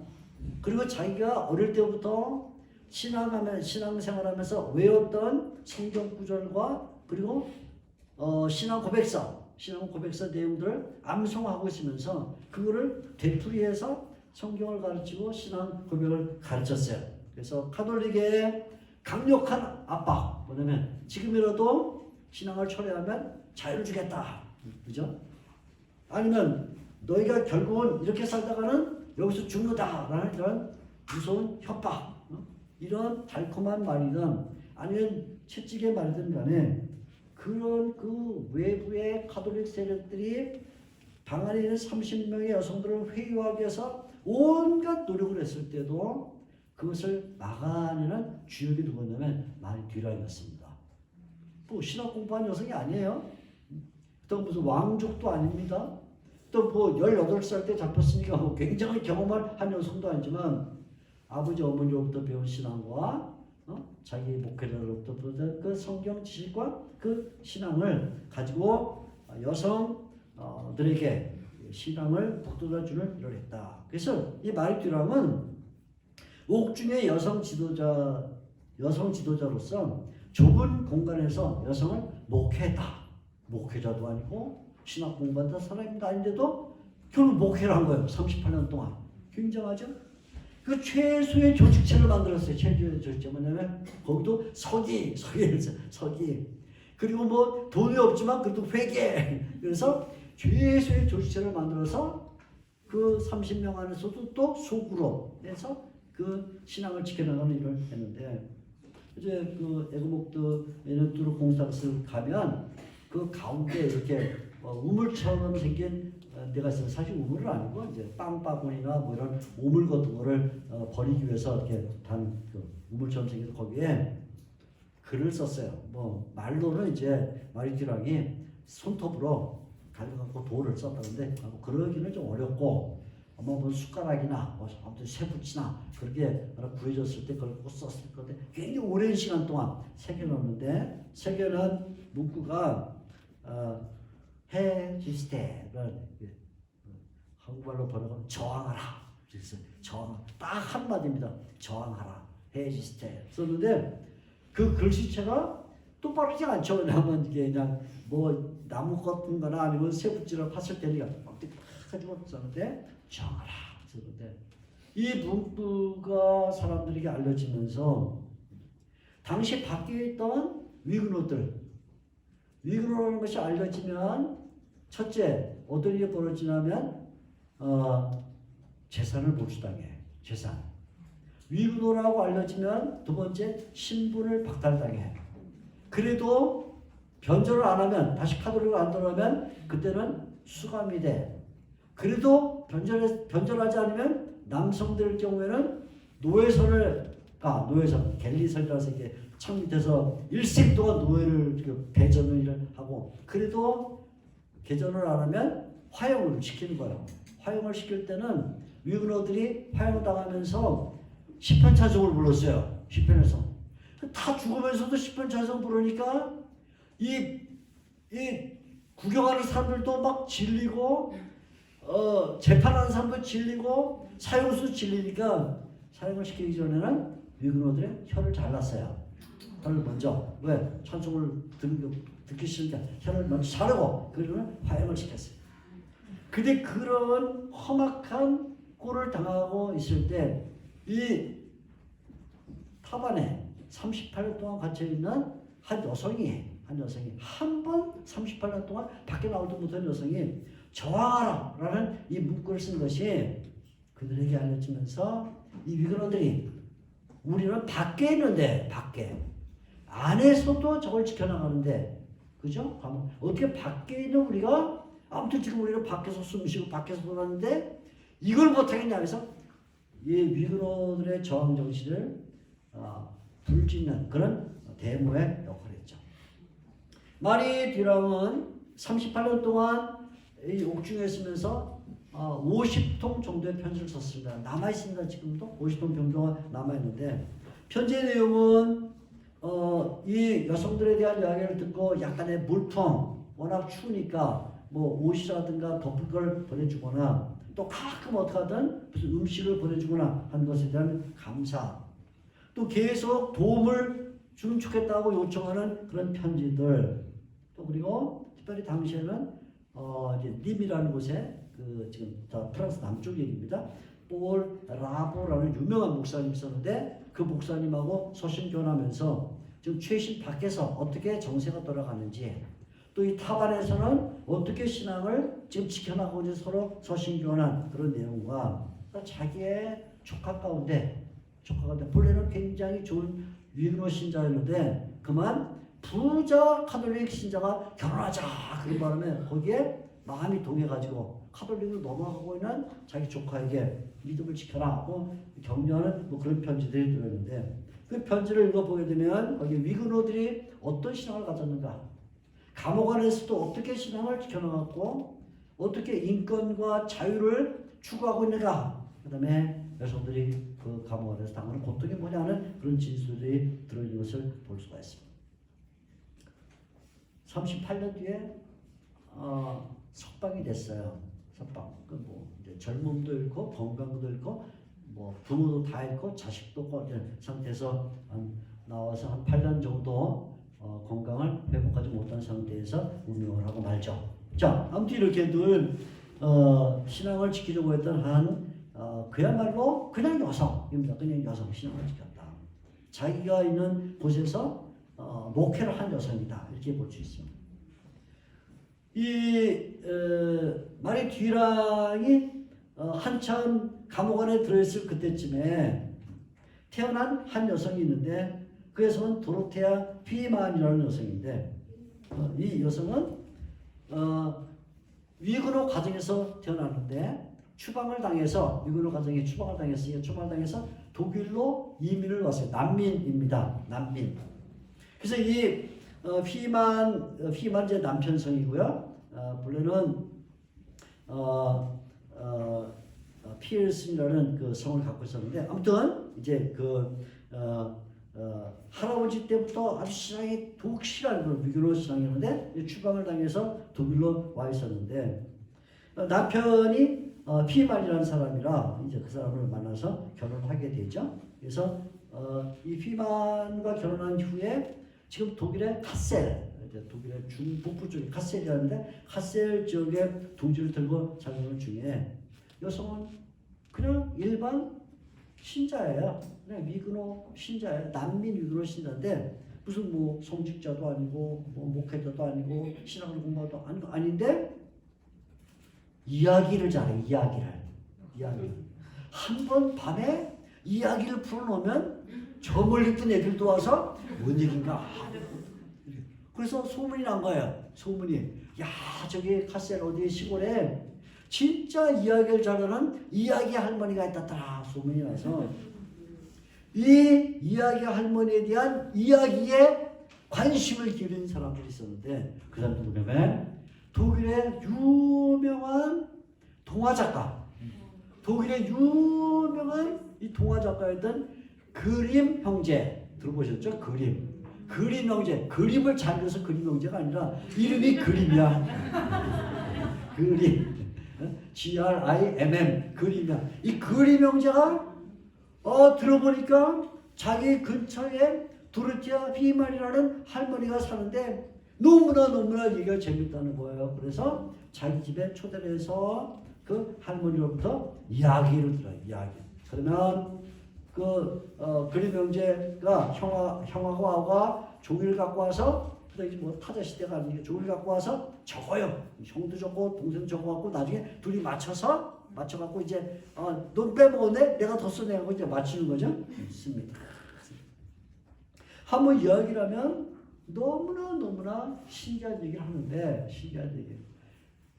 그리고 자기가 어릴 때부터 신앙생활하면서 외웠던 성경 구절과 그리고 신앙 고백서 내용들을 암송하고 있으면서 그거를 되풀이해서 성경을 가르치고 신앙 고백을 가르쳤어요. 그래서 카톨릭의 강력한 압박, 뭐냐면 지금이라도 신앙을 철회하면 자유를 주겠다, 그죠? 아니면 너희가 결국은 이렇게 살다가는 여기서 죽는다라는 이런 무서운 협박, 이런 달콤한 말이든 아니면 채찍의 말이든 간에 그런 그 외부의 카톨릭 세력들이 방 안에 있는 30명의 여성들을 회유하기 위해서 온갖 노력을 했을 때도 그것을 막아내는 주역이 누구냐면 마리 듀랑이었습니다. 또 신학 공부한 여성이 아니에요. 또 무슨 왕족도 아닙니다. 또 뭐 18살 때 잡혔으니까 뭐 굉장히 경험을 한 여성도 아니지만 아버지 어머니로부터 배운 신앙과 자기 목회자로부터 배운 그 성경 지식과 그 신앙을 가지고 여성들에게 신앙을 북돋아주는 일을 했다. 그래서 이 마리 듀랑은 옥중의 여성 지도자로서 좁은 공간에서 여성을 목회했다. 목회자도 아니고 신학 공부한다 사람도 아닌데도 결국 목회를 한 거예요. 38년 동안. 굉장하죠? 그 최소의 조직체를 만들었어요. 최소의 조직체 뭐냐면 거기도 서기. 그리고 뭐 돈이 없지만 그래도 회계. 그래서 최소의 조직체를 만들어서 그 30명 안에서도 또 소그룹 해서 그 신앙을 지켜나가는 일을 했는데 이제 그 에그목트 에너투르 공사스 가면 그 가운데 이렇게 우물처럼 생긴 데가 있어요. 사실 우물은 아니고 이제 빵바구니나 뭐 이런 우물 같은 거를 버리기 위해서 이렇게 그 우물처럼 생긴 거기에 글을 썼어요. 뭐 말로는 이제 마리티랑이 손톱으로 가져갖고 돌을 썼다는데 그러기는 좀 어렵고 아마 뭐 숟가락이나 뭐 아무튼 쇠붙이나 그렇게 하나 구해졌을 때 그걸 꼭 썼을 건데 굉장히 오랜 시간 동안 새겨놨는데 새겨놓은 문구가 헤지스테를 한국말로 번역하면 저항하라. 그래서 딱 한마디입니다. 저항하라. 헤지스테 썼는데 그 글씨체가 똑바르지 않죠. 왜냐하면 이게 그냥 뭐 나무 같은 거나 아니면 쇠붙이를 팠을 때니까 막 가지고 썼는데 저항하라. 썼는데 이 문구가 사람들에게 알려지면서 당시 밖에 있던 위근호라는 것이 알려지면 첫째 어떤 일이 벌어지냐면 재산을 몰수당해. 재산. 위근호라고 알려지면 두 번째 신분을 박탈당해. 그래도 변절을 안 하면 다시 카톨릭을 안 들어가면 그때는 수감이 돼. 그래도 변절하지 않으면 남성들 경우에는 노예선 갤리설이라서 이게 창 밑에서 일생 동안 노예를 배전을 하고 그래도 개전을 안 하면 화형을 시키는 거예요. 화형을 시킬 때는 위근호들이 화형을 당하면서 시편 찬송을 불렀어요. 시편에서 다 죽으면서도 시편 찬송 부르니까 이 구경하는 사람들도 막 질리고 재판하는 사람도 질리고 사형수 질리니까 사형을 시키기 전에는 위근호들의 혀를 잘랐어요. 혀를 먼저 왜 찬송을 듣기 싫으니까 혀를 먼저 자르고 그러면 화형을 시켰어요. 근데 그런 험악한 꼴을 당하고 있을 때 이 타반에 38년 동안 갇혀있는 한 여성이 한 번 38년 동안 밖에 나오지 못한 여성이 저항하라 라는 이 문구를 쓴 것이 그들에게 알려지면서 이 위근호들이 우리는 밖에 있는데 밖에 안에서도 저걸 지켜나가는데 그죠? 어떻게 밖에 있는 우리가 아무튼 지금 우리는 밖에서 숨쉬고 밖에서 돌았는데 이걸 못하겠냐 해서 이 위근호들의 저항 정신을 불짓는 그런 데모의 역할을 했죠. 마리 듀랑은 38년 동안 이 옥중에 있으면서 50통 정도의 편지를 썼습니다. 남아있습니다. 지금도 50통 정도가 남아있는데 편지의 내용은 이 여성들에 대한 이야기를 듣고 약간의 물품 워낙 추우니까 뭐 옷이라든가 덮을 걸 보내주거나 또 가끔 어떡하든 무슨 음식을 보내주거나 하는 것에 대한 감사 또 계속 도움을 주면 좋겠다고 요청하는 그런 편지들 또 그리고 특별히 당시에는 이제 님이라는 곳에 그 지금 프랑스 남쪽 얘기입니다. 볼 라보라는 유명한 목사님이 있었는데 그 목사님하고 서신교환하면서 지금 최신 밖에서 어떻게 정세가 돌아가는지 또 이 타반에서는 어떻게 신앙을 지금 지켜나가고 있는지 서로 서신교환한 그런 내용과 자기의 조카 가운데 본래는 굉장히 좋은 위근호 신자였는데 그만 부자 카톨릭 신자가 결혼하자 그런 바람에 거기에 마음이 동해가지고 카톨릭으로 넘어가고 있는 자기 조카에게 믿음을 지켜라 하고 격려하는 뭐 그런 편지들이 들어있는데 그 편지를 읽어보게 되면 거기 위근호들이 어떤 신앙을 가졌는가 감옥 안에서도 어떻게 신앙을 지켜나갔고 어떻게 인권과 자유를 추구하고 있는가 그 다음에 여성들이 그 감옥 안에서 당하는 고통이 뭐냐는 그런 진술이 들어있는 것을 볼 수가 있습니다. 38년 뒤에 석방이 됐어요. 석방. 뭐 이제 젊음도 잃고 건강도 잃고 뭐 부모도 다 잃고 자식도 꺼진 상태에서 나와서 한 8년 정도 건강을 회복하지 못한 상태에서 운명을 하고 말죠. 자, 아무튼 이렇게 늘 신앙을 지키려고 했던 한 그야말로 그냥 여성입니다. 그냥 여성 신앙을 지켰다. 자기가 있는 곳에서 목회를 한 여성이다. 이렇게 볼 수 있습니다. 마리 듀랑이 한참 감옥 안에 들어있을 그때쯤에 태어난 한 여성이 있는데 그 여성은 도로테아 피만이라는 여성인데 이 여성은 위근호 가정에서 태어났는데 위근호 가정에 추방을 당해서 독일로 이민을 왔어요. 난민입니다. 난민. 그래서 이 피만 제 남편 성이고요. 본래는 피엘슨이라는 그 성을 갖고 있었는데 아무튼 이제 할아버지 때부터 아주 신앙이 독실한 그 위근호 신앙이었는데 추방을 당해서 독일로 와 있었는데 남편이 피만이라는 사람이라 이제 그 사람을 만나서 결혼을 하게 되죠. 그래서 이 피만과 결혼한 후에 지금 독일의 카셀, 독일의 중북부 쪽에 카셀이라는데 카셀 지역에 둥지를 들고 살던 중에 여성은 그냥 일반 신자예요. 그냥 위근호 신자예요. 난민 위근호 신자인데 무슨 뭐 성직자도 아니고 뭐 목회자도 아니고 신학을 공부도 아닌데 이야기를 잘해. 이야기. 한 번 밤에 이야기를 풀어놓으면 저 멀리 있던 애들도 와서 뭔 얘기인가. 그래서 소문이 난 거예요. 소문이. 야, 저기 카셀 어디 시골에 진짜 이야기를 잘하는 이야기 할머니가 있다더라. 소문이 나서 이 이야기 할머니에 대한 이야기에 관심을 기울인 사람들이 있었는데 그 사람들 누구냐면 독일의 유명한 동화작가, 독일의 유명한 이 동화작가였던 그림 형제 들어보셨죠? 그림 형제. 그림을 잘 그려서 그림 형제가 아니라 이름이 그림이야. 그림. GRIMM 그림이야. 이 그림 형제가 들어보니까 자기 근처에 도르티아 피만이라는 할머니가 사는데 너무나 얘기가 재밌다는 거예요. 그래서 자기 집에 초대를 해서 그 할머니로부터 이야기를 들어요. 이야기. 그러면 그림 형제가 형하고 종이를 갖고 와서 그때 뭐 타자 시대가 아니니까 종이를 갖고 와서 적어요. 형도 적고 동생도 적어갖고 나중에 둘이 맞춰갖고 이제 넌 빼먹었네? 내가 더 써내고 이제 맞추는 거죠. 있습니다. 한번 이야기를 하면 너무나 신기한 얘기를 하는데 신기한 얘기.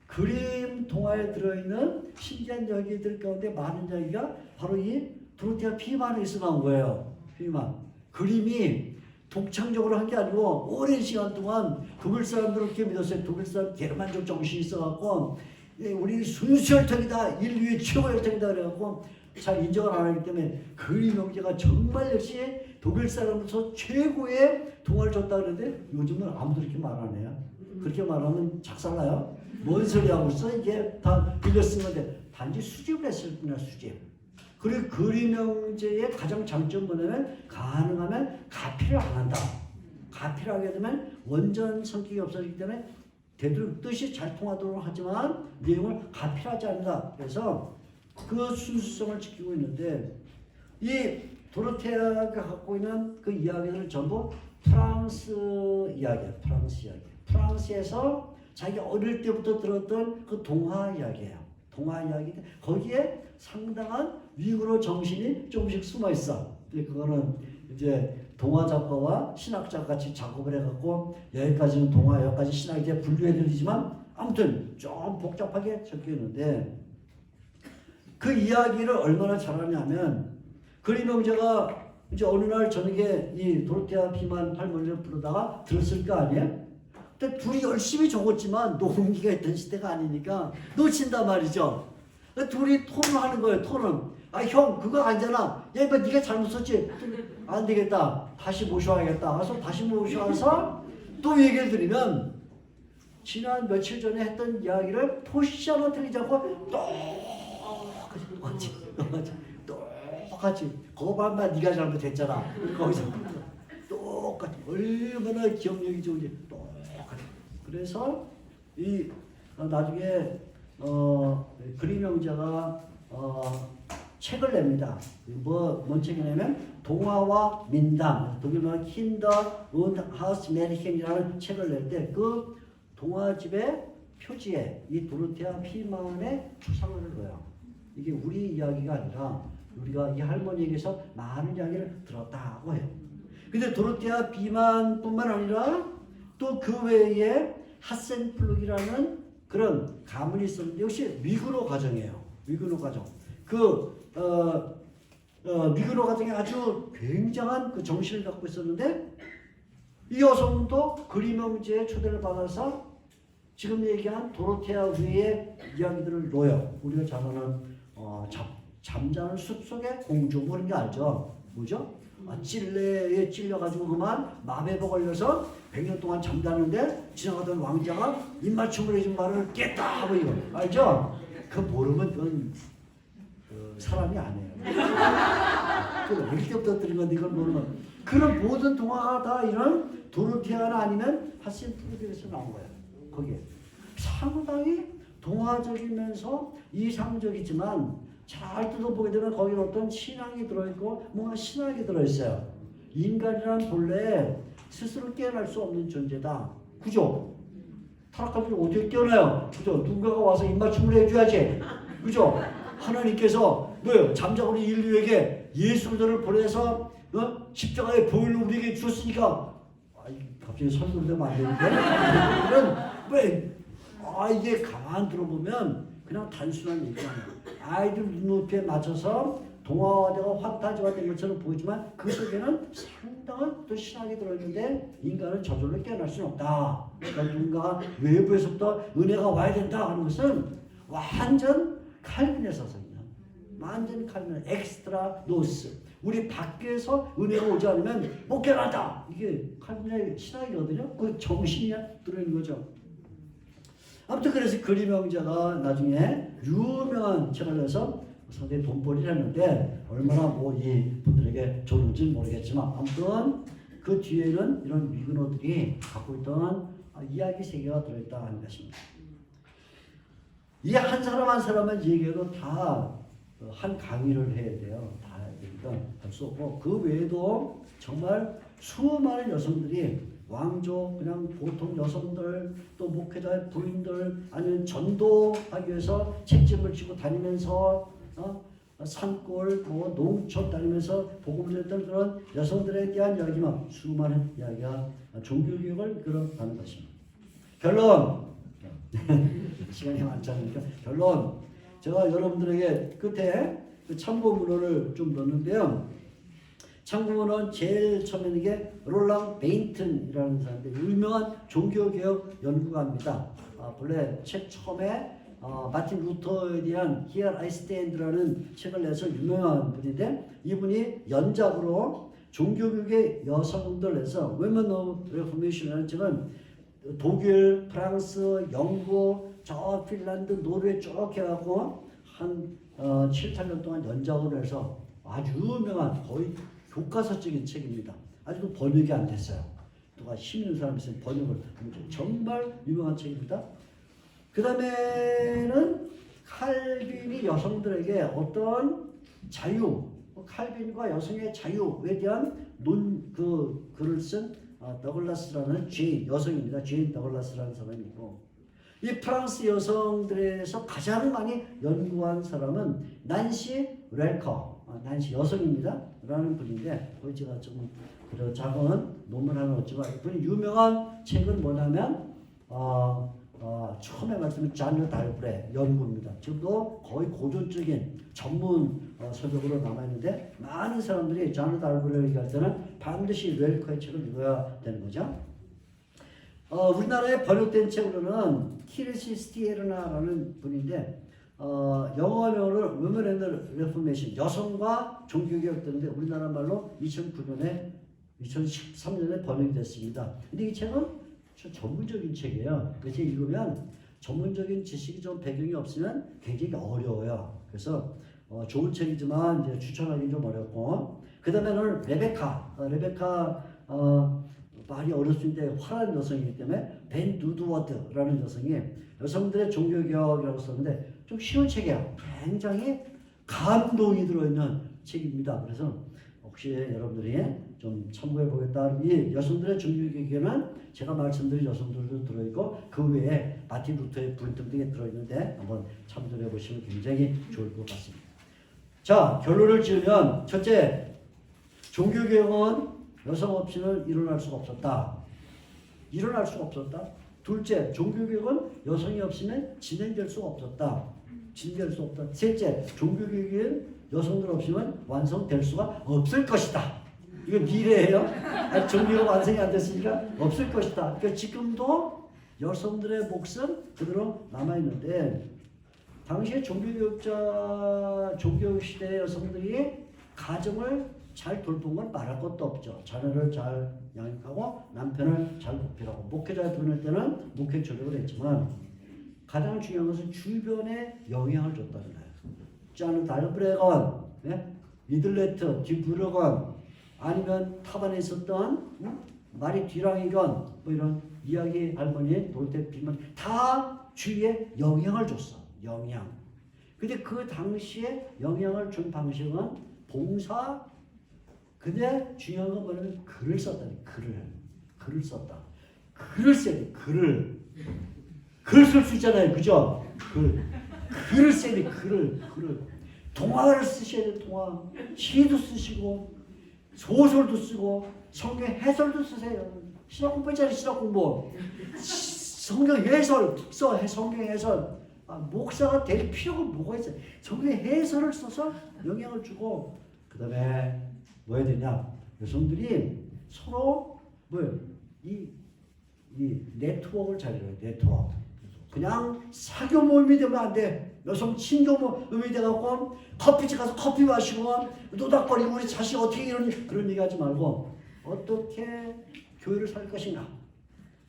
그림 동화에 들어있는 신기한 이야기들 가운데 많은 이야기가 바로 이 도로테아 피만에서 나온 거예요. 피만. 그림이 독창적으로 한 게 아니고 오랜 시간 동안 독일 사람들을 그렇게 믿었어요. 독일 사람 게르만족 정신이 있어갖고 우리 순수 혈통이다. 인류의 최고 혈통이다. 그래갖고 잘 인정을 안 하기 때문에 그림 형제가 정말 역시 독일 사람으로서 최고의 동화를 줬다 그러는데 요즘은 아무도 그렇게 말 안 해요. 그렇게 말하면 작살나요. 뭔 소리 하고 있어? 이게 다 빌려 쓴 건데 단지 수집을 했을 뿐이야. 수집. 그리고 그림 형제의 가장 장점 뭐냐면 가능하면 가피를 안 한다. 가피를 하게 되면 원전 성격이 없어지기 때문에 되도록 뜻이 잘 통하도록 하지만 내용을 가피하지 않는다. 그래서 그 순수성을 지키고 있는데 이 도로테아가 갖고 있는 그 이야기들은 전부 프랑스 이야기예요. 프랑스에서 자기가 어릴 때부터 들었던 그 동화 이야기예요. 동화 이야기인데 거기에 상당한 위구르 정신이 조금씩 숨어 있어. 근데 그거는 이제 동화 작가와 신학자 같이 작업을 해갖고 여기까지는 동화, 여기까지 신학 이제 분류해드리지만 아무튼 좀 복잡하게 적혀 있는데 그 이야기를 얼마나 잘하냐면 그림 형제가 이제 어느 날 저녁에 이 도로테아 피만 할머니를 부르다가 들었을 거 아니에요? 근데 둘이 열심히 적었지만 녹음기가 있던 시대가 아니니까 놓친단 말이죠. 둘이 토론하는 거예요. 토론. 형 그거 아니잖아. 야 이거 네가 잘못 썼지. 안 되겠다. 다시 모셔와야겠다. 그래서 다시 모셔와서 또 얘기를 드리면 지난 며칠 전에 했던 이야기를 포지션은 틀리지 않고 똑같이 거반만 네가 잘못했잖아. 거기서 똑같이 얼마나 기억력이 좋은지 똑같이. 그래서 이 나중에 그림 형제가 책을 냅니다. 뭔 책이냐면 동화와 민담, 독일말 킨더 und 하우스 메리켄이라는 책을 낼 때 그 동화집의 표지에 이 도로테아 피만의 추상을 넣어요. 이게 우리 이야기가 아니라 우리가 이 할머니에게서 많은 이야기를 들었다고 해요. 근데 도로테아 비만뿐만 아니라 또 그 외에 하센플룩이라는 그런 가문이 있었는데 역시 위그노 가정이에요. 위그노 가정. 위그노 가정이 아주 굉장한 그 정신을 갖고 있었는데 이 여성도 그림형제의 초대를 받아서 지금 얘기한 도로테아 위의 이야기들을 놓아요. 우리가 잘 아는 잠자는 숲속의 공주 모르는 게 알죠? 뭐죠? 찔레에 찔려가지고 그만 마법에 걸려서 100년 동안 잠자는데 지나가던 왕자가 입맞춤을 해준 말을 깼다 하고 이거 알죠? 그 모르면 그건 사람이 아니에요. 그 어릴 때부터 들은 건데 이걸 모르면 그런 모든 동화가 다 이런 도로테아나 아니면 하센플룩에서 나온 거예요. 거기에 상당히 동화적이면서 이상적이지만 잘 뜯어보게 되면 거기는 어떤 신앙이 들어있고 뭔가 신학이 들어있어요. 인간이란 본래 스스로 깨어날 수 없는 존재다. 그죠? 타락할 때 어떻게 깨어나요? 그죠? 누군가가 와서 입맞춤을 해줘야지. 그죠? 하나님께서 뭐요? 잠자고 있는 인류에게 예수 그리스도를 보내서 십자가의 보혈을 우리에게 주었으니까 갑자기 설교를 되면 안 되는데 이런 이게 가만 들어보면 그냥 단순한 얘기가 아니에요. 아이들 눈높이에 맞춰서 동화화되고 환타지화 된 것처럼 보이지만 그 속에는 상당한 또 신학이 들어있는데 인간은 저절로 깨어날 수는 없다. 그러니까 누군가가 외부에서부터 은혜가 와야 된다 하는 것은 완전 칼빈의 사상이야. 완전 칼빈의 엑스트라 노스. 우리 밖에서 은혜가 오지 않으면 못 깨어난다. 이게 칼빈의 신학이거든요. 그 정신이 들어있는 거죠. 아무튼 그래서 그림 형제가 나중에 유명한 책을 내서 상당히 돈벌이를 했는데 얼마나 이 분들에게 좋은지 모르겠지만 아무튼 그 뒤에는 이런 위그노들이 갖고 있던 이야기 세계가 들어있다 하는 것입니다. 이 한 사람 한 사람은 얘기해도 다 한 강의를 해야 돼요. 다 그러니까 할 수 없고 그 외에도 정말 수많은 여성들이 왕족, 그냥 보통 여성들, 또 목회자의 부인들, 아니면 전도하기 위해서 책짐을 지고 다니면서 산골, 농촌 다니면서 복음을 했던 그런 여성들에 대한 이야기만 수많은 이야기가 종교교육을 이끌어가는 것입니다. 결론! 시간이 많지 않으니까 결론! 제가 여러분들에게 끝에 그 참고문헌을 좀 넣었는데요. 참고문헌 제일 처음에 이게 롤랑 베인튼이라는 사람인데 유명한 종교개혁 연구가입니다. 본래 책 처음에 마틴 루터에 대한 Here I Stand라는 책을 내서 유명한 분인데 이분이 연작으로 종교교육의 여성들에서 Women of Reformation이라는 책은 독일, 프랑스, 영국, 저 핀란드, 노르웨이 쭉 해갖고 한 7, 8년 동안 연작을 해서 아주 유명한 거의 교과서적인 책입니다. 아직도 번역이 안 됐어요. 누가 힘 있는 사람이 있으면 번역을 정말 유명한 책입니다. 그 다음에는 칼빈이 여성들에게 어떤 자유, 칼빈과 여성의 자유에 대한 글을 쓴 더글라스라는 여성입니다. 제인 더글라스라는 사람이 있고 이 프랑스 여성들에서 가장 많이 연구한 사람은 난시 렐커, 난시 여성입니다. 라는 분인데 거기 제가 좀 작은 논문 하나 넣었지만 이분이 유명한 책은 뭐냐면 처음에 말씀드린 자르 달브레 연구입니다. 지금도 거의 고전적인 전문 서적으로 남아있는데 많은 사람들이 자르 달브레를 얘기할 때는 반드시 렐커의 책을 읽어야 되는 거죠. 우리나라에 번역된 책으로는 키르시 스티에르나라는 분인데 영어명으로 Women and Reformation, 여성과 종교개혁 되는데 우리나라 말로 2013년에 번역이 됐습니다. 근데 이 책은 전문적인 책이에요. 그래서 읽으면 전문적인 지식이 좀 배경이 없으면 굉장히 어려워요. 그래서 좋은 책이지만 이제 추천하기 좀 어렵고 그 다음에는 레베카 말이 어렸을 화려한 여성이기 때문에 벤 누드워드라는 여성이 여성들의 종교개혁이라고 썼는데 좀 쉬운 책이에요. 굉장히 감동이 들어있는 책입니다. 그래서 혹시 여러분들이 좀 참고해 보겠다. 이 여성들의 종교개혁에는 제가 말씀드린 여성들도 들어있고 그 외에 마틴 루터의 부인 등등에 들어있는데 한번 참조해 보시면 굉장히 좋을 것 같습니다. 자, 결론을 지으면 첫째, 종교개혁은 여성 없이는 일어날 수가 없었다. 일어날 수가 없었다. 둘째, 종교개혁은 여성이 없이는 진행될 수가 없었다. 진행될 수 없다. 셋째, 종교개혁은 여성들 없이는 완성될 수가 없을 것이다. 이거 미래예요. 종교가 완성이 안 됐으니까 없을 것이다. 그러니까 지금도 여성들의 몫은 그대로 남아있는데 당시에 종교개혁 시대의 여성들이 가정을 잘 돌본 건 말할 것도 없죠. 자녀를 잘 양육하고 남편을 잘 보필하고 목회자를 보낼 때는 목회 조력을 했지만 가장 중요한 것은 주변에 영향을 줬다는 거예요. 자는 달브레건, 미들레트, 디브르건 아니면 타반에 있었던 마리 뒤랑이건 뭐 이런 이야기 할머니, 돌대 비만 다 주위에 영향을 줬어. 영향. 근데 그 당시에 영향을 준 방식은 봉사. 근데 중요한 건 뭐냐면 글을 썼다니. 글을 썼다. 글을 써야 돼. 글을 쓸 수 있잖아요. 그죠? 글을 써야 돼. 글을. 동화를 쓰셔야 돼. 동화. 시도 쓰시고 소설도 쓰고 성경 해설도 쓰세요. 신학 공부했잖아요. 신학 공부. 성경 해설 써. 성경 해설. 목사가 될 필요가 뭐가 있어요. 성경 해설을 써서 영향을 주고 그 다음에 뭐 해야 되냐. 여성들이 서로 뭐예요. 이 네트워크를 잘 이뤄요. 네트워크. 그냥 사교 모임이 되면 안 돼. 여성 친교 모임이 돼갖고 커피집 가서 커피 마시고 노닥거리고 우리 자식 어떻게 그런 얘기하지 말고 어떻게 교회를 살 것인가,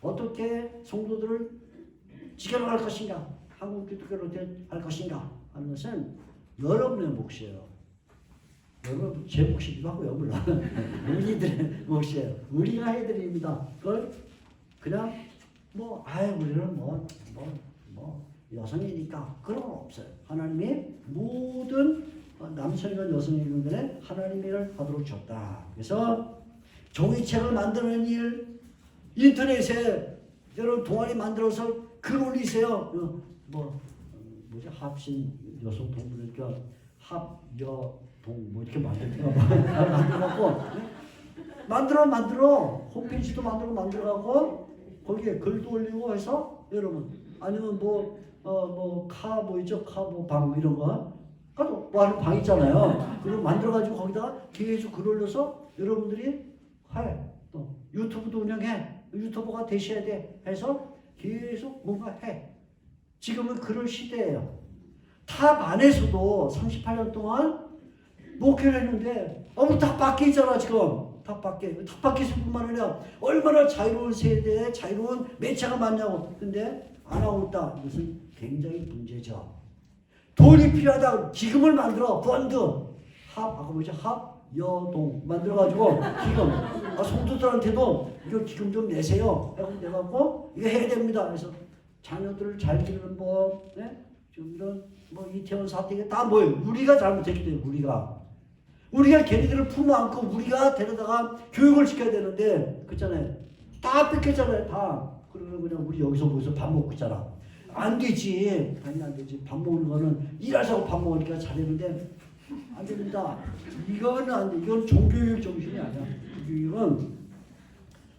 어떻게 성도들을 지켜나갈 것인가, 한국 기독교를 어떻게 할 것인가 하는 것은 여러분의 몫이에요. 여러분 제 몫이기도 하고요. 물론 우리들의 몫이에요. 우리가 해드립니다. 그걸 그냥 우리는 여성이니까 그런 건 없어요. 하나님이 모든 남성이건 여성이건 간에 하나님의 일을 하도록 줬다. 그래서 종이책을 만드는 일, 인터넷에 여러분 동아리 만들어서 글 올리세요. 합신 여성 동물이니까 합여동 이렇게 만들어갖고 만들어 홈페이지도 만들어갖고 거기에 글도 올리고 해서 여러분 아니면 방 이런 거 가도 하는 방 있잖아요. 그걸 만들어가지고 거기다가 계속 글 올려서 여러분들이 또 유튜브도 운영해. 유튜버가 되셔야 돼 해서 계속 뭔가 해. 지금은 그런 시대예요. 탑 안에서도 38년 동안 목회를 했는데 탑 밖에 있잖아 지금. 탑 밖에 있을 뿐만 아니라 얼마나 자유로운 세대에 자유로운 매체가 많냐고. 근데 안 하고 있다. 이것은 굉장히 문제죠. 돈이 필요하다. 기금을 만들어. 펀드. 합여동 만들어가지고 기금. 성도들한테도 이거 기금 좀 내세요. 해갖고 이거 해야 됩니다. 그래서 자녀들을 잘 기르는 법, 좀 이런 이태원 사태 다 뭐예요? 우리가 잘못했기 때문에 우리가 걔네들을 품어 안고 우리가 데려다가 교육을 시켜야 되는데 그렇잖아요. 다 뺏겼잖아요. 다. 그러면 그냥 우리 여기서 밥 먹고 있잖아. 안 되지. 당연히 안 되지. 밥 먹는 거는 일하자고 밥 먹으니까 잘했는데 안 됩니다. 이거는 안 돼. 이건 종교육 정신이 아니야. 이건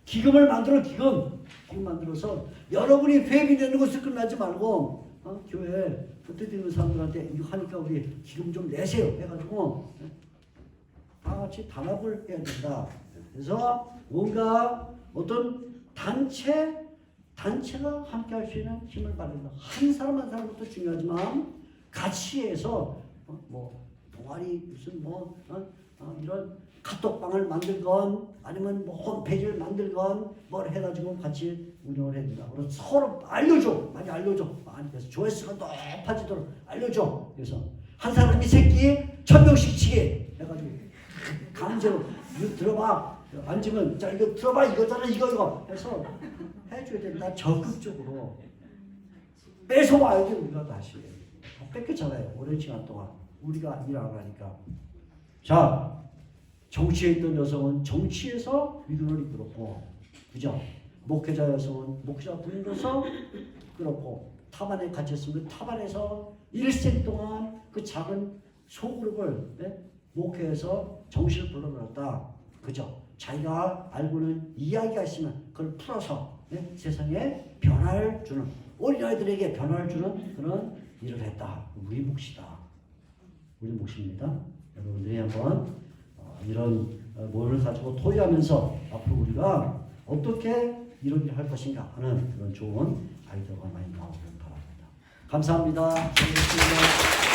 기금을 만들어. 기금 만들어서 여러분이 회비 내는 것을 끝나지 말고 교회 그때 되는 사람들한테 이거 하니까 우리 기금 좀 내세요 해가지고 다 같이 단합을 해야 된다. 그래서 뭔가 어떤 단체가 함께 할 수 있는 힘을 발휘한다. 한 사람 한 사람부터 중요하지만 같이 해서 동아리 무슨 이런 카톡방을 만들건 아니면 홈페이지를 만들건 뭘 해가지고 같이 운영을 해야 된다. 그래서 서로 알려줘. 많이 알려줘. 그래서 조회수가 높아지도록 알려줘. 그래서 한 사람이 새끼 1000명씩 치게 해가지고 강제로 이거 들어봐. 앉으면 자 이거 들어봐. 이거잖아. 이거 해서 해줘야 된다. 적극적으로 뺏어와야지. 우리가 다시 뺏겼잖아요. 오랜 시간 동안 우리가 일 안 하니까. 자, 정치에 있던 여성은 정치에서 믿음을 이끌었고, 그죠? 목회자 여성은 목회자 부인으로서 이끌었고, 타반에 갇혔으면 타반에서 일생 동안 그 작은 소그룹을 목회에서 정신을 불러들었다. 그죠? 자기가 알고는 이야기가 있으면 그걸 풀어서 세상에 변화를 주는, 어린아이들에게 변화를 주는 그런 일을 했다. 우리 몫이다. 우리 몫입니다. 여러분들이 한번 이런 모임을 가지고 토의하면서 앞으로 우리가 어떻게 이런 일을 할 것인가 하는 그런 좋은 아이디어가 많이 나오길 바랍니다. 감사합니다. 잘 들었습니다.